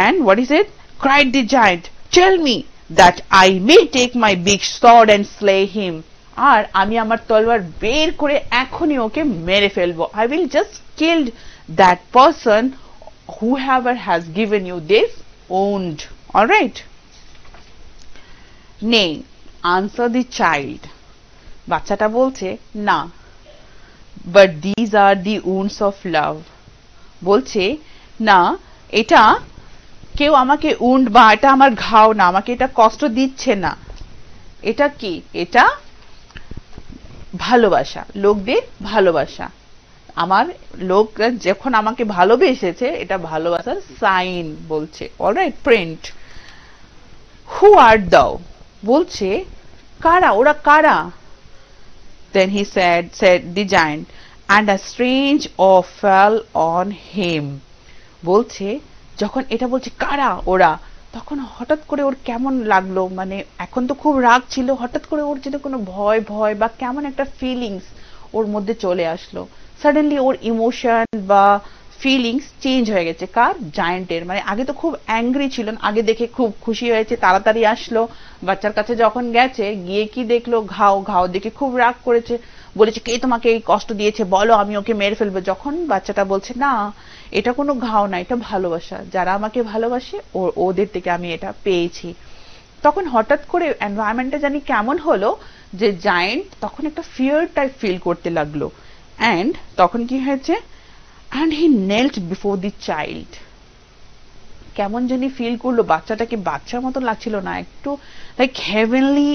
And what is it? Cried the giant, tell me that I may take my big sword and slay him. আর আমি আমার তলোয়ার বের করে এখনই ওকে মেরে ফেলবো। I will just kill that person whoever has given you this wound. All right? Nay, answer the child. বাচ্চাটা বলছে না, but these are the wounds of love. বলছে না, এটা কেউ আমাকে উন্ড বা এটা আমার ঘাও না, আমাকে এটা কষ্ট দিচ্ছে না, এটা কি? এটা ভালোবাসা, লোকদের ভালোবাসা, আমার লোক যখন আমাকে ভালোবেসেছে এটা ভালোবাসার সাইন বলছে। Alright, print. হু আর দাও, বলছে কারা, ওরা কারা? Then he said the giant, and a strange awe fell on him. বলছে যখন এটা বলছে কারা ওরা, তখন হঠাৎ করে ওর কেমন লাগলো, মানে এখন তো খুব রাগ ছিল, হঠাৎ করে ওর যেন কোনো ভয় ভয় বা কেমন একটা ফিলিংস ওর মধ্যে চলে আসলো। সাডেনলি ওর ইমোশন বা ফিলিংস চেঞ্জ হয়ে গেছে। কার? জায়ান্টের। মানে আগে তো খুব অ্যাংরি ছিলেন, আগে দেখে খুব খুশি হয়েছে, তাড়াতাড়ি আসলো, বাচ্চার কাছে যখন গেছে গিয়ে কি দেখলো? ঘাও। ঘাও দেখে খুব রাগ করেছে, বলেছে কে তোমাকে এই কষ্ট দিয়েছে বলো, আমি ওকে মেরে ফেলবো। যখন বাচ্চাটা বলছে না এটা কোনো ঘাও না, এটা ভালোবাসা, যারা আমাকে ভালোবাসে ওদের থেকে আমি এটা পেয়েছি, তখন হঠাৎ করে এনভায়রনমেন্টটা জানি কেমন হলো যে জায়ান্ট তখন একটা ফিয়ার টাইপ ফিল করতে লাগলো। অ্যান্ড তখন কি হয়েছে? And he knelt before the child. কেমন জানি ফিল করলো, বাচ্চাটাকে বাচ্চার মতো লাগছিল না, একটু like heavenly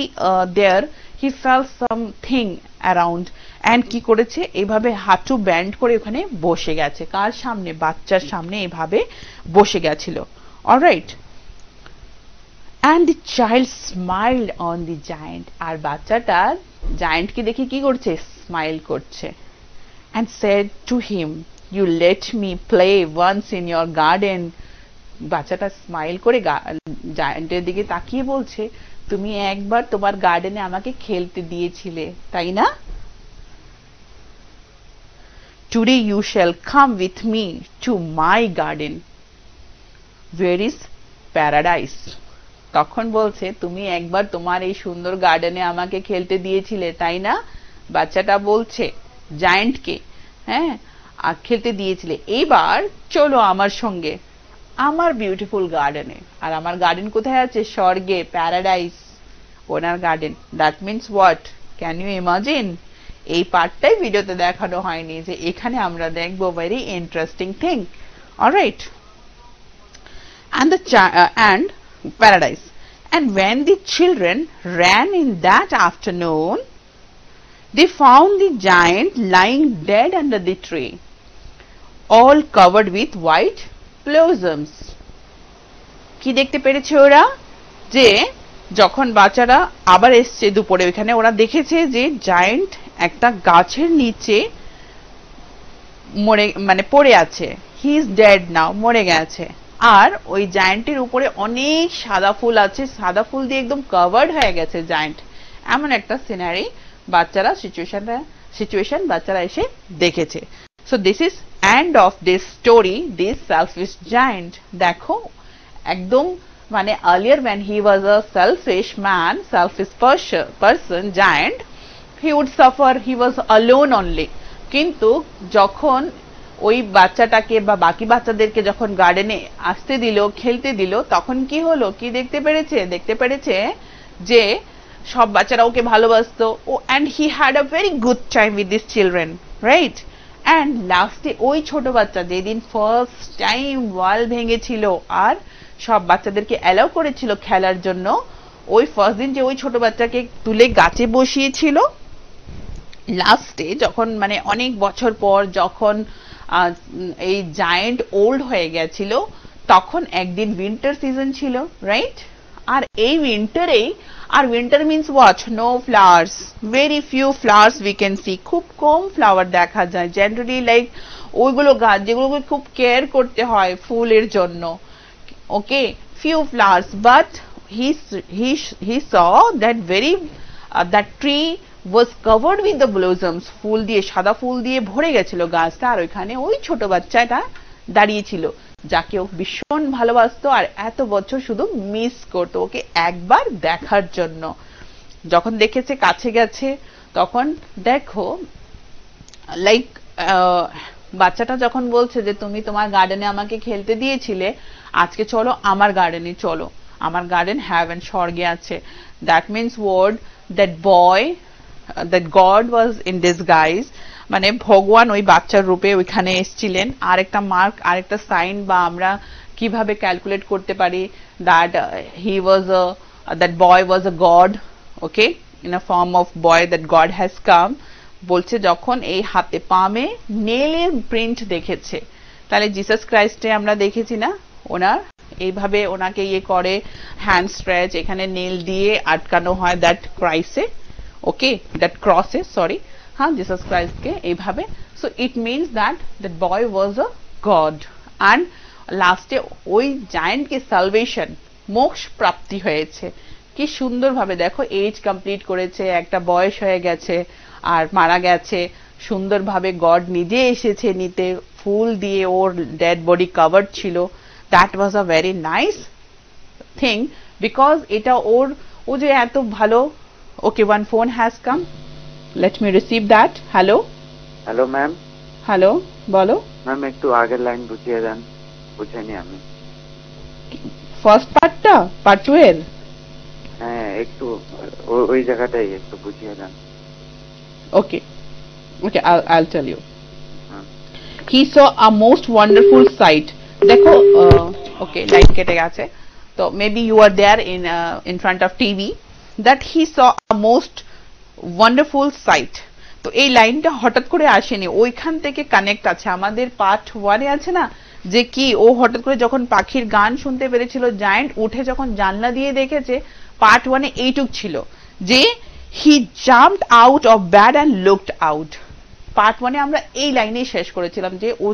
there he fell something around. And কি করেছে? এইভাবে হাঁটু ব্যান্ড করে ওখানে বসে গেছে। কার সামনে? বাচ্চার সামনে এইভাবে বসে গেছিল। Alright, and the child smiled on the giant. আর বাচ্চাটা জায়ান্টকে দেখে কি করছে? স্মাইল করছে। And said to him, you let me play once in your garden, বাচ্চাটা স্মাইল করে জায়ান্টের দিকে তাকিয়ে বলছে, তুমি একবার তোমার গার্ডেনে আমাকে খেলতে দিয়েছিলে, তাই না? Today you shall come with me to my garden. Where is paradise? তখন বলছে, তুমি একবার তোমার এই সুন্দর গার্ডেনে আমাকে খেলতে দিয়েছিলে, তাই না? বাচ্চাটা বলছে জায়ান্টকে, হ্যাঁ, আর খেলতে দিয়েছিলে, এবার চলো আমার সঙ্গে আমার বিউটিফুল গার্ডেনে। আর আমার গার্ডেন কোথায় আছে? স্বর্গে, প্যারাডাইস, ওনার garden. That means what? Can you imagine? এই পার্টটাই ভিডিওতে দেখানো হয়নি, যে এখানে আমরা দেখব very interesting thing. Alright, and paradise. And when the children ran in that afternoon, they found the giant lying dead under the tree, all covered with white blossoms. কি দেখতে পেরেছে ওরা? যে যখন বাচ্চারা আবার এসছে দুপুরে, ওখানে ওরা দেখেছে যে জায়ান্ট একটা গাছের নিচে পড়ে আছে। হি ইজ ডেড নাও, মরে গেছে। আর ওই জায়ান্টের উপরে অনেক সাদা ফুল আছে, সাদা ফুল দিয়ে একদম কভার্ড হয়ে গেছে জায়ান্ট। এমন একটা সিনারি বাচ্চারা সিচুয়েশন বাচ্চারা এসে দেখেছে। So this is end of this story, this selfish giant. দেখো একদম earlier when he was a selfish man, selfish person, giant, he would suffer, he was alone only. কিন্তু যখন ওই বাচ্চাটাকে বা বাকি বাচ্চাদেরকে যখন গার্ডেনে আসতে দিল, খেলতে দিল, তখন কি হলো? কি দেখতে পেরেছে যে সব বাচ্চারা ওকে ভালোবাসতো, and he had a very good time with these children, right? and লাস্টে ওই ছোট বাচ্চা যেদিন ফার্স্ট টাইম ওয়াল ভেঙেছিল আর সব বাচ্চাদেরকে অ্যালাউ করেছিল খেলার জন্য, ওই ফার্স্ট দিন যে ওই ছোট বাচ্চাকে তুলে গাছে বসিয়েছিল, লাস্টে যখন অনেক বছর পর যখন এই জায়ান্ট ওল্ড হয়ে গেছিল, তখন একদিন উইন্টার সিজন ছিল, রাইট? আর এই উইন্টারেই, আর winter means what? No flowers, very few flowers we can see, খুব কম ফ্লাওয়ার দেখা যায়। জেনারেলি লাইক ওইগুলো গাছ যেগুলোকে খুব কেয়ার করতে হয় ফুলের জন্য, okay, few flowers, but he saw that that tree was covered with the blossoms, ফুল দিয়ে, সাদা ফুল দিয়ে ভরে গেছিল গাছটা। আর ওইখানে ওই ছোট বাচ্চাটা দাঁড়িয়ে ছিল, যাকে ও ভীষণ ভালোবাসতো আর এত বছর শুধু মিস করতো, ওকে একবার দেখার জন্য। যখন দেখেছে, কাছে গেছে, তখন দেখো লাইক বাচ্চাটা যখন বলছে যে তুমি তোমার গার্ডেনে আমাকে খেলতে দিয়েছিলে, আজকে চলো আমার গার্ডেনে চলো, আমার গার্ডেন হেভেন, স্বর্গে আছে। That means word that boy, that god was in disguise, ভগবান ওই বাচ্চার রূপে ওইখানে এসেছিলেন। আর একটা মার্ক, আর একটা সাইন, বা আমরা কিভাবে ক্যালকুলেট করতে পারি that that boy was a god, okay, in a form of boy, that God has come. বলছে যখন এই হাতে পামে নেলের প্রিন্ট দেখেছে, তাহলে জিসাস ক্রাইস্টে আমরা দেখেছি না, ওনার এইভাবে ওনাকে করে হ্যান্ড স্ট্রেচ, এখানে নেল দিয়ে আটকানো হয় দ্যাট ক্রাইসে, ওকে, দ্যাট ক্রসে, সরি, হ্যাঁ, জিসাস ক্রাইস্টকে এইভাবে। So it means that boy was a god. And লাস্টে ওই জায়ান্টকে সালভেশন, মোক্ষ প্রাপ্তি হয়েছে। কি সুন্দরভাবে দেখো, এজ কমপ্লিট করেছে, একটা বয়স হয়ে গেছে আর মারা গেছে, সুন্দরভাবে গড নিজে এসেছে নিতে, ফুল দিয়ে ওর ডেড বডি কভার্ড ছিল। That was a very nice thing, because এটা ও যে এত ভালো। Okay, one phone has come, let me receive that. Hello. Hello ma'am. Hello, বলো ম্যাম। একটু আগের লাইন বুঝিয়ে দেন, বুঝেনি আমি। ফার্স্ট পার্টটা, পার্ট 2 এর? হ্যাঁ, একটু ওই জায়গাটাই একটু বুঝিয়ে দেন। Okay, I'll tell you. He saw a most wonderful sight. দেখো, okay, লাইট কেটে গেছে, তো maybe you are there in front of TV, that he saw a most wonderful sight. তো এই লাইনটা হঠাৎ করে আসেনি, ওইখান থেকে কানেক্ট আছে। আমাদের পার্ট 1 এ আছে না, যে কি ও হঠাৎ করে যখন পাখির গান শুনতে পেরেছিল, জায়ান্ট উঠে যখন জানলা দিয়ে দেখেছে, পার্ট 1 এ এইটুক ছিল যে he jumped out of bed and looked out. Part 1 এ আমরা এই লাইনেই শেষ করেছিলাম, যে ও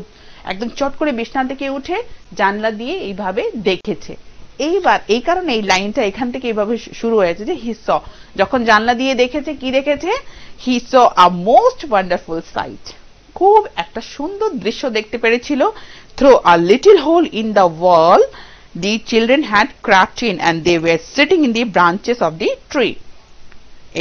একদম চট করে বিছানা থেকে উঠে জানলা দিয়ে এইভাবে দেখেছে। এইবার এই কারণে এই লাইনটা এখান থেকে এইভাবে শুরু হয়েছে যে হি স, যখন জানলা দিয়ে দেখেছে কি দেখেছে, he saw a most wonderful sight, খুব একটা সুন্দর দৃশ্য দেখতে পেরেছিল। Through a little hole in the wall the children had crept in and they were sitting in the branches of the tree.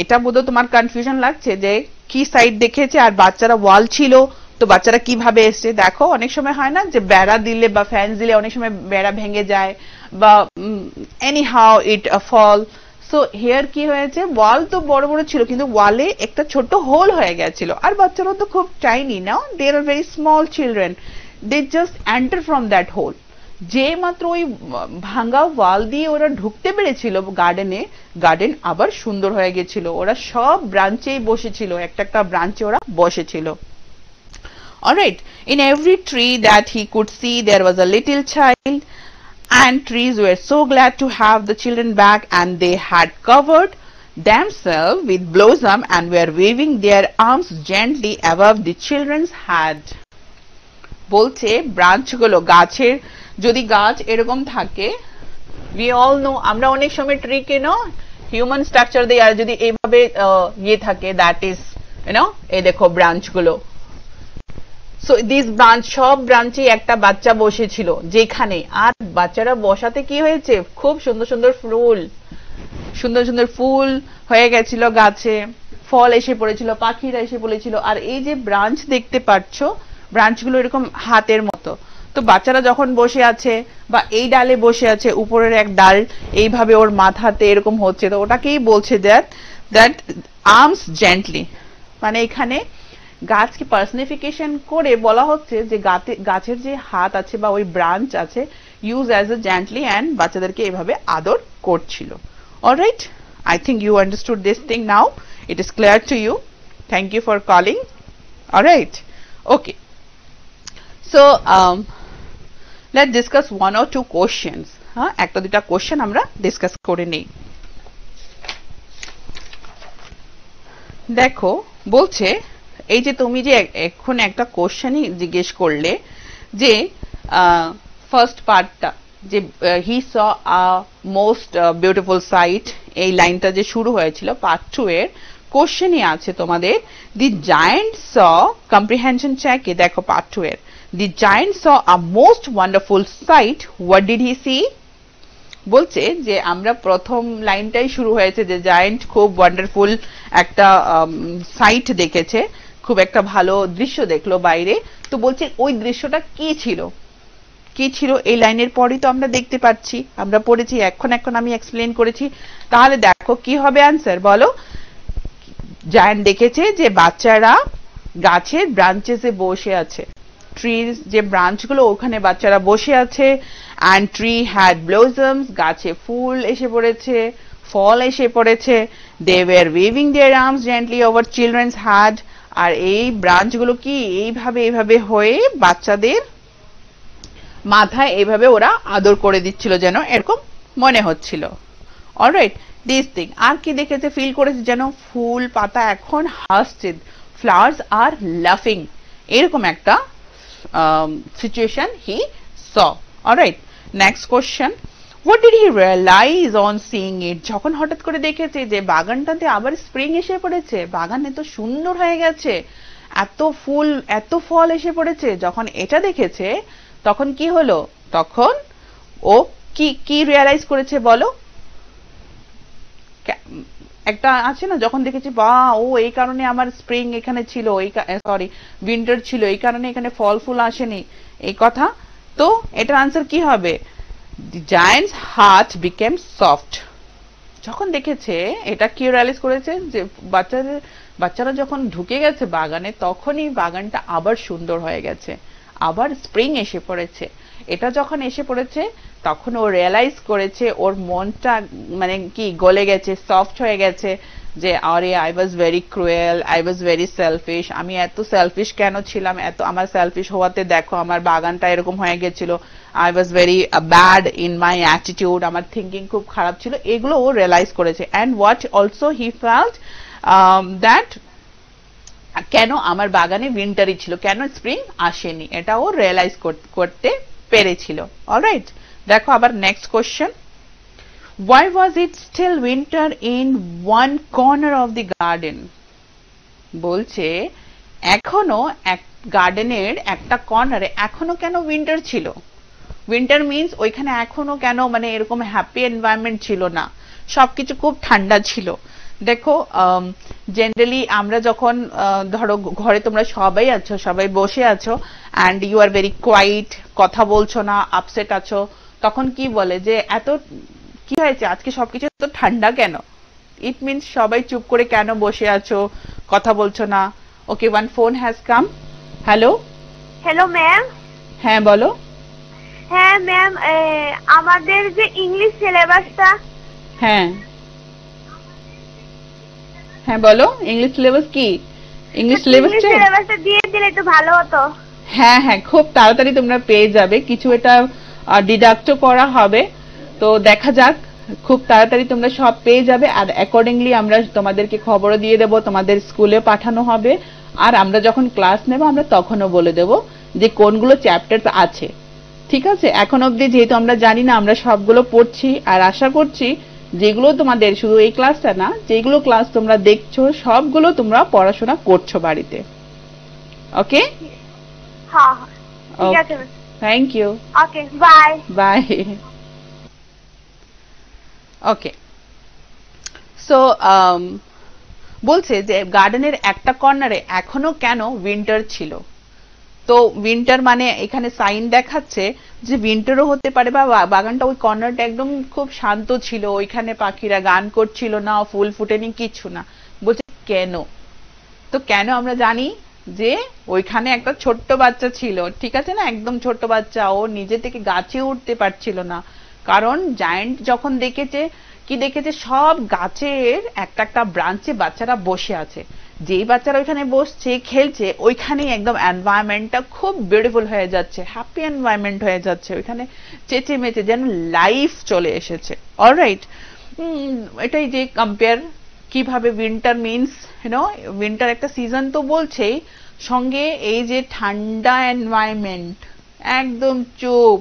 এটা বোধহয় তোমার কনফিউশন লাগছে যে কি সাইড দেখেছে আর বাচ্চারা ওয়াল ছিল, তো বাচ্চারা কিভাবে এসছে। দেখো অনেক সময় হয় না যে বেড়া দিলে বা ফ্যান দিলে অনেক সময় বেড়া ভেঙে যায় বা anyhow it fall. So here কি হয়েছে, ওয়াল তো বড় বড় ছিল কিন্তু ওয়ালে একটা ছোট হোল হয়ে গেছিল, আর বাচ্চারা তো খুব টাইনি না, they are very small children, they just enter from that hole. যে মাত্র ওই ভাঙ্গা ওয়াল দিয়ে ওরা ঢুকতে পেরেছিল গার্ডেনে, গার্ডেন আবার সুন্দর হয়ে গেছিল। ওরা সব ব্রাঞ্চেই বসেছিল, একটা একটা ব্রাঞ্চে ওরা বসেছিল। Alright, in every tree that he could see there was a little child, and trees were so glad to have the children back, and they had covered themselves with blossom and were waving their arms gently above the children's head. বলছে ব্রাঞ্চগুলো, গাছের যদি গাছ এরকম থাকে, we all know, আমরা অনেক সময় tree কে no human structure দিয়ে, আর যদি এইভাবে ইয়ে থাকে দ্যাট ইজ এই দেখো ব্রাঞ্চগুলো। সো দিস ব্রাঞ্চ, সব ব্রাঞ্চে একটা বাচ্চা বসেছিল যেখানে, আর বাচ্চারা বসাতে কি হয়েছে, খুব সুন্দর সুন্দর ফুল, সুন্দর সুন্দর ফুল হয়ে গেছিল গাছে, ফল এসে পড়েছিল, পাখিরা এসে পড়েছিল। আর এই যে ব্রাঞ্চ দেখতে পাচ্ছ, ব্রাঞ্চগুলো এরকম হাতের মতো, তো বাচ্চারা যখন বসে আছে বা এই ডালে বসে আছে, উপরের এক ডাল এইভাবে ওর মাথাতে এরকম হচ্ছে, তো ওটাকেই বলছে দ্যাট আর্মস জেন্টলি, মানে এখানে গাছকে পার্সনিফিকেশন করে বলা হচ্ছে যে গাছের যে হাত আছে বা ওই ব্রাঞ্চ আছে, use as a gently, and বাচ্চাদেরকে এভাবে আদর করছিল। Alright, I think you understood this thing now, it is clear to you. Thank you for calling. Alright, okay, so let's discuss one or two questions. একটা দুটা question আমরা discuss করে নেই। দেখো বলছে, এই যে তুমি যে এখন একটা কোশ্চেনই জিজ্ঞেস করলে যে ফার্স্ট পার্টটা যে হি saw a most beautiful sight, এই লাইনটা যে শুরু হয়েছিল পার্ট 2 এর কোশ্চেনই আছে তোমাদের, দি জায়ান্ট স কম্প্রিহেনশন চেকে দেখো পার্ট 2 এর, the giant saw a most wonderful sight, what did he see? বলছে যে আমরা প্রথম লাইনটাই শুরু হয়েছে যে জায়ান্ট খুব ওয়ান্ডারফুল একটা সাইট দেখেছে, খুব একটা ভালো দৃশ্য দেখলো বাইরে, তো বলছে ওই দৃশ্যটা কি ছিল, কি ছিল এই লাইনের পরই তো আমরা দেখতে পাচ্ছি, আমরা পড়েছি, এখন আমি এক্সপ্লেন করেছি। তাহলে দেখো কি হবে অ্যান্সার, বলো। জায়ান্ট দেখেছে যে বাচ্চারা গাছের ব্রাঞ্চেসে বসে আছে, ট্রিজ যে ব্রাঞ্চগুলো ওখানে বাচ্চারা বসে আছে, and tree had blossoms, গাছে ফুল এসে পড়েছে, ফল এসে পড়েছে, they were waving their arms gently over children's head, আর এই ব্রাঞ্চগুলো কি এইভাবে হয়ে বাচ্চাদের মাথায় এইভাবে ওরা আদর করে দিচ্ছিল, যেন এরকম মনে হচ্ছিল। Alright, this thing. আর কি দেখেছে, ফিল করেছে যেন ফুল পাতা এখন হাসছে, flowers are laughing, এরকম একটা situation he saw. Alright, next question. What did he realize on seeing it? যখন হঠাৎ করে দেখেছে যে বাগানটাতে আবার স্প্রিং এসে পড়েছে, বাগান এত সুন্দর হয়ে গেছে, এত ফুল এত ফল এসে পড়েছে, যখন এটা দেখেছে তখন কি হলো, তখন ও কি রিয়ালাইজ করেছে বলো। একটা আছে না, যখন দেখেছি বা ও এই কারণে আমার স্প্রিং এখানে ছিল, সরি উইন্টার ছিল, এই কারণে এখানে ফল ফুল আসেনি, এই কথা। তো এটার আনসার কি হবে, দি জায়ান্টস হার্ট বিকেম সফট। যখন দেখেছে এটা কি রিয়ালাইজ করেছে যে বাচ্চারা যখন ঢুকে গেছে বাগানে, তখনই বাগানটা আবার সুন্দর হয়ে গেছে, আবার স্প্রিং এসে পড়েছে। এটা যখন এসে পড়েছে তখন ও রিয়ালাইজ করেছে, ওর মনটা মানে কি গলে গেছে, সফট হয়ে গেছে, যে আরে I was very cruel, I was very shellfish, আমি এত সেলফিশ কেন ছিলাম, এত আমার সেলফিশ হওয়াতে দেখো আমার বাগানটা এরকম হয়ে গেছিল, I was very bad in my attitude, আমার থিঙ্কিং খুব খারাপ ছিল, এগুলো ও রিয়ালাইজ করেছে। And what also he felt that কেন আমার বাগানে উইন্টারই ছিল, কেন স্প্রিং আসেনি, এটা ও রিয়েলাইজ করতে পেরেছিল। অলরাইট, দেখো আবার next question, why was it still winter in one corner of the garden? বলছে এখনো এক গার্ডেনের একটা কর্নারে এখনো কেন উইন্টার ছিল। উইন্টার মিন্স ওইখানে এখনো কেন মানে এরকম হ্যাপি এনভায়রনমেন্ট ছিল না, সবকিছু খুব ঠান্ডা ছিল। দেখো জেনারেলি আমরা যখন ধরো ঘরে তোমরা সবাই আছো, সবাই বসে আছো and you are very quiet, কথা বলছো না, আপসেট আছো, তখন কি বলে যে এত কি হয়েছে আজকে সবকিছু তো ঠান্ডা কেন। ইট মিনস সবাই চুপ করে কেন বসে আছো, কথা বলছো না। Okay, one phone has come. Hello. Hello ma'am. হ্যাঁ বলো। হ্যাঁ ম্যাম, আমাদের যে ইংলিশ সিলেবাসটা। হ্যাঁ হ্যাঁ বলো, ইংলিশ সিলেবাস কি? ইংলিশ সিলেবাসটা দিয়ে দিলে তো ভালো হতো। হ্যাঁ হ্যাঁ, খুব তাড়াতাড়ি তোমরা পেয়ে যাবে, কিছু এটা ডিডাক্টও করা হবে, তো দেখা যাক, খুব তাড়াতাড়ি তোমরা সব পেয়ে যাবে। আর অ্যাকর্ডিংলি আমরা তোমাদেরকে খবরও দিয়ে দেবো, তোমাদের স্কুলে পাঠানো হবে, আর আমরা যখন ক্লাস নেব আমরা তখনও বলে দেব যে কোনগুলো চ্যাপ্টার আছে। ঠিক আছে, এখন অবধি যেহেতু আমরা জানি না, আমরা সবগুলো পড়ছি, আর আশা করছি যেগুলো তোমাদের শুধু এই ক্লাসটা না, যেগুলো ক্লাস তোমরা দেখছো সবগুলো তোমরা পড়াশোনা করছো বাড়িতে। ওকে, হ্যাঁ ঠিক আছে, thank you, okay bye bye. Okay, so বলছে যে গার্ডেনের একটা কর্নারে এখনো কেন উইন্টার ছিল। তো উইন্টার মানে এখানে সাইন দেখাচ্ছে যে উইন্টারও হতে পারে, বা বাগানটা ওই কর্নারটা একদম খুব শান্ত ছিল, ওইখানে পাখিরা গান করছিল না, ফুল ফুটেনি, কিছু না। বলছে কেন, তো কেন আমরা জানি যে ওইখানে একটা ছোট্ট বাচ্চা ছিল, ঠিক আছে না, একদম ছোট্ট বাচ্চা, ও নিজে থেকে গাছে উঠতে পারছিল না, কারণ জায়ান্ট যখন দেখেছে কি দেখেছে, সব গাছের একটা একটা ব্রাঞ্চে বাচ্চারা বসে আছে, যেই বাচ্চারা ওইখানে বসছে খেলছে, ওইখানেই একদম এনভায়রনমেন্টটা খুব বিউটিফুল হয়ে যাচ্ছে, হ্যাপি এনভায়রনমেন্ট হয়ে যাচ্ছে, ওইখানে চেঁচেমেচে যেন লাইফ চলে এসেছে। অলরাইট, এটাই যে কম্পেয়ার কিভাবে উইন্টার মিনস ইউনো উইন্টার একটা সিজন তো বলছেই, সঙ্গে এই যে ঠান্ডা এনভায়রনমেন্ট, একদম চুপ,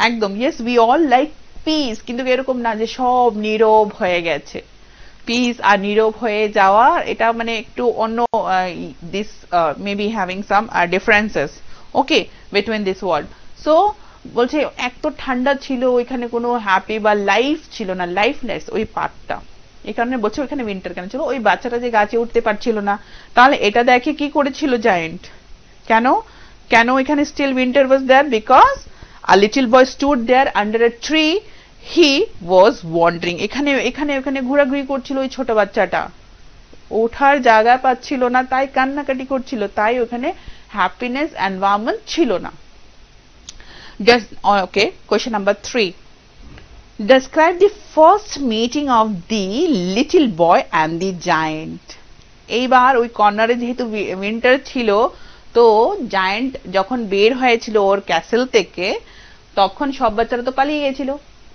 একদম yes we all like piece, কিন্তু এরকম না যে সব নীরব হয়ে গেছে। পিস আর নীরব হয়ে যাওয়া এটা মানে একটু অন্য, this maybe having some differences okay between this world. So বলছে এত ঠান্ডা ছিল, ওইখানে কোনো হ্যাপি বা লাইফ ছিল না, লাইফলেস ওই পার্টটা, এই কারণে বলছে ওইখানে উইন্টার কেন ছিল, ওই বাচ্চাটা যে গাছে উঠতে পারছিল না। তাহলে এটা দেখে কি করেছিল জায়ান্ট, কেন কেন এখানে still winter was there, because a little boy stood there under a tree, he was wandering, এখানে এখানে ওখানে ঘোরাঘুরি করছিল ওই ছোট বাচ্চাটা, ওঠার জায়গা পাচ্ছিল না, তাই কান্নাকাটি করছিল, তাই ওখানে হ্যাপিনেস এনভায়রনমেন্ট ছিল না। Just okay, question number 3, describe the first meeting of the little boy and the giant. এইবার ওই কর্নারে যেহেতু উইন্টার ছিল, তো জায়ান্ট যখন বের হয়েছিল ওর ক্যাসেল থেকে, তখন সব বাচ্চারা তো পালিয়ে গেছিল,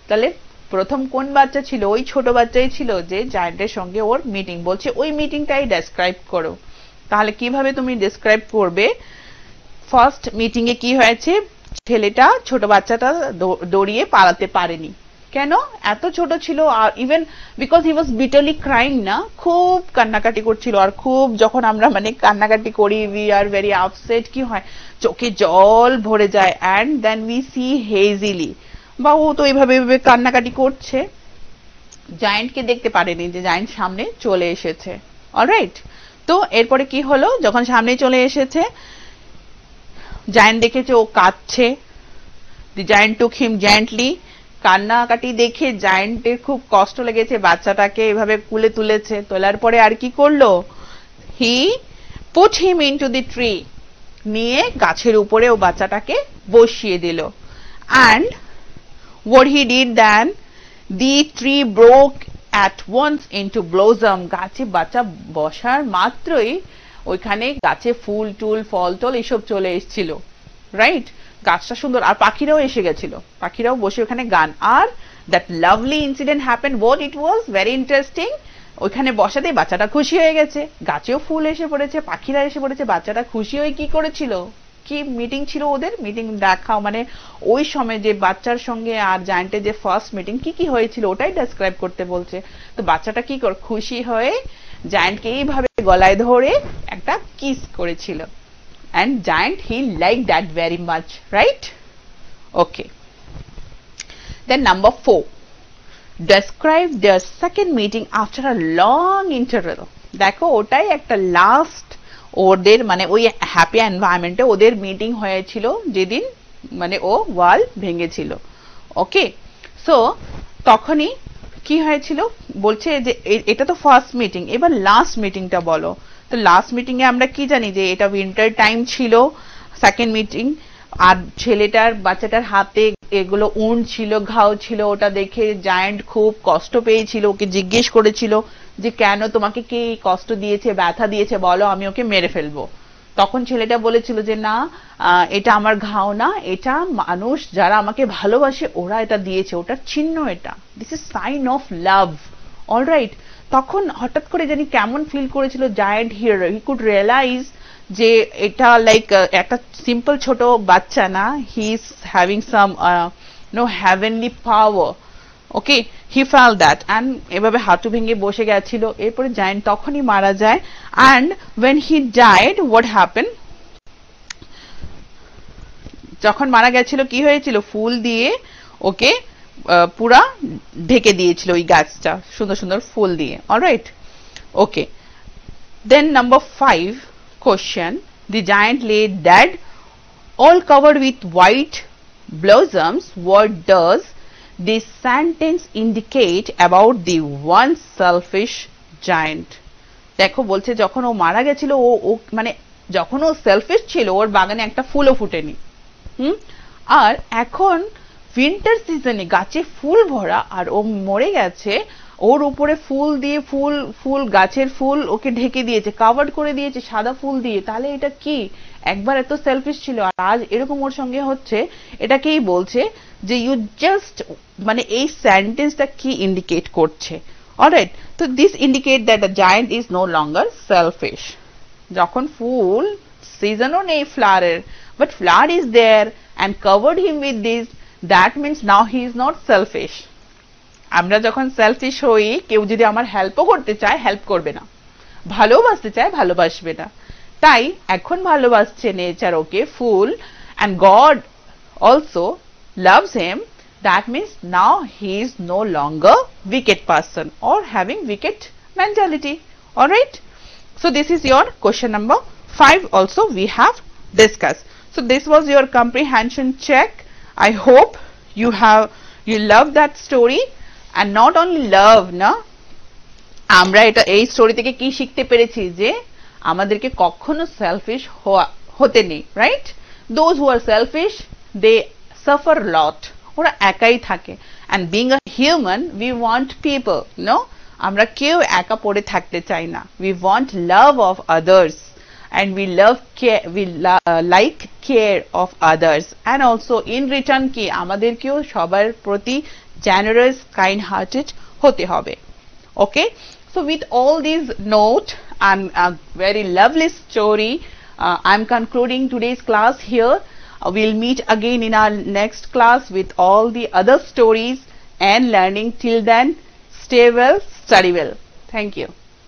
তাহলে প্রথম কোন বাচ্চা ছিল, ওই ছোট বাচ্চাই ছিল যে জায়ান্টের সঙ্গে ওর মিটিং, বলছে ওই মিটিংটাই ডেসক্রাইব করো। তাহলে কিভাবে তুমি ডেসক্রাইব করবে, ফার্স্ট মিটিং এ কি হয়েছে, ছেলেটা ছোট বাচ্চাটা দৌড়িয়ে পালাতে পারেনি, কেন, এত ছোট ছিল, আর even because he was bitterly crying, না খুব কান্নাকাটি করছিল, আর খুব যখন আমরা মানে কান্নাকাটি করি উই আর ভেরি আপসেট, কি হয় চোখে জল ভরে যায়, অ্যান্ড দেন উই সি হেজিলি, বা ও তো এইভাবে কান্নাকাটি করছে, জায়ান্টকে দেখতে পারেনি যে জায়ান্ট সামনে চলে এসেছে। অলরাইট, তো এরপরে কি হলো, যখন সামনে চলে এসেছে, জায়ান্ট দেখেছে ও কাঁদছে, দি জায়ান্ট টুক হিম জেন্টলি, কান্নাকাটি দেখে জায়ান্টের খুব কষ্ট লেগেছে, বাচ্চাটাকে এভাবে কুলে তুলেছে, তোলার পরে আর কি করলো, he put him into the tree, নিয়ে গাছের উপরে ও বাচ্চাটাকে বসিয়ে দিল, and what he did then, the tree broke at once into blossom, গাছে বাচ্চা বসার মাত্রই ওইখানে গাছে ফুল টুল ফল টল এসব চলে এসেছিল, রাইট, গাছটা সুন্দর, আর পাখিরাও এসে গেছিল, পাখিরাও বসে ওখানে গান, আর that lovely incident happened, what it was very interesting, ওইখানে বসাতেই বাচ্চাটা খুশি হয়ে গেছে, গাছেও ফুল এসে পড়েছে, পাখিরা এসে পড়েছে, বাচ্চাটা খুশি হয়ে কি করেছিল, কি মিটিং ছিল ওদের, মিটিং দেখাও মানে ওই সময় যে বাচ্চার সঙ্গে আর জায়ান্টের যে ফার্স্ট মিটিং কি কি হয়েছিল ওটাই ডেসক্রাইব করতে বলছে। তো বাচ্চাটা কি করে খুশি হয়ে জায়ান্টকে এইভাবে গলায় ধরে একটা কিস করেছিল, and giant he liked that very much, right? Okay, then number 4, describe their second meeting after a long interval. দেখো ওটাই একটা লাস্ট ওদের মানে ওই হ্যাপি এনভায়রনমেন্টে ওদের মিটিং হয়েছিল যেদিন মানে ও ওয়াল ভেঙেছিল। ওকে, সো তখনই কি হয়েছিল বলছে যে এটা তো ফার্স্ট মিটিং, এবার লাস্ট মিটিংটা বলো। তো লাস্ট মিটিং এ আমরা কি জানি যে এটা উইন্টার টাইম ছিল সেকেন্ড মিটিং, আর ছেলেটার বাচ্চাটার হাতে এগুলো উন ছিল, ঘাও ছিল, ওটা দেখে জায়ান্ট খুব কষ্ট পেয়েছিল, ওকে জিজ্ঞেস করেছিল যে কেন তোমাকে কে কষ্ট দিয়েছে, ব্যথা দিয়েছে বলো, আমি ওকে মেরে ফেলবো। তখন ছেলেটা বলেছিল যে না, এটা আমার ঘাও না, এটা মানুষ যারা আমাকে ভালোবাসে ওরা এটা দিয়েছে, ওটার চিহ্ন এটা, this is sign of love. Alright, তখন হঠাৎ করে জানি কেমন ফিল করেছিল giant here, he could realise যে এটা লাইক একটা সিম্পল ছোট বাচ্চা না, he is having some no heavenly power. Okay, he fell that and এভাবে হাঁটু ভেঙে বসে গেছিল। এরপরে জায়ান্ট তখনই মারা যায়। And when he died what happen, যখন মারা গেছিল কি হয়েছিল, ফুল দিয়ে ওকে পুরা ঢেকে দিয়েছিল ওই গাছটা সুন্দর সুন্দর ফুল দিয়ে। Alright, okay, then number 5 question, the giant lay dead all covered with white blossoms. What does this sentence indicate about the one selfish giant? দেখো বলছে যখন ও মারা গেছিল ও মানে যখন ও সেলফিশ ছিল ওর বাগানে একটা ফুলও ফুটেনি, আর এখন উইন্টার সিজনে গাছে ফুল ভরা আর ও মরে গেছে, ওর উপরে ফুল দিয়ে ফুল গাছের ফুল ওকে ঢেকে দিয়েছে, কাভার করে দিয়েছে সাদা ফুল দিয়ে। তাহলে এটা কি, একবার এত সেলফিশ ছিল আর আজ এরকম ওর সঙ্গে হচ্ছে, এটাকেই বলছে যে ইউ জাস্ট মানে এই সেন্টেন্সটা কি ইন্ডিকেট করছে। অলরাইট, তো this indicate that the giant is no longer selfish. যখন ফুল সিজনও নেই ফ্লাওয়ারের, but flower is there and covered him with this, that means now he is not selfish. আমরা যখন সেলফিশ হই, কেউ যদি আমার হেল্পও করতে চায় হেল্প করবে না, ভালোবাসতে চায় ভালোবাসবে না, তাই এখন ভালোবাসছে নেচার ওকে ফুল, and God also loves him, that means now he is no longer wicked person or having wicked mentality. Alright, so this is your question number 5 also we have discussed. So this was your comprehension check. I hope you love that story, and not only love না, আমরা এটা এই story থেকে কি শিখতে পেরেছি যে আমাদেরকে কখনো সেলফিশ হতে নেই, right? Those who are selfish they suffer lot, ওরা একাই থাকে। And being a human we want people, no, আমরা কেউ একা পড়ে থাকতে চাই না। We want love of others and we like care of others, and also in return কি আমাদেরকেও সবার প্রতি generous, kind hearted হতে হবে। Okay, so with all these note and a very lovely story, I'm concluding today's class here. We'll meet again in our next class with all the other stories and learning. Till then, stay well, study well. Thank you.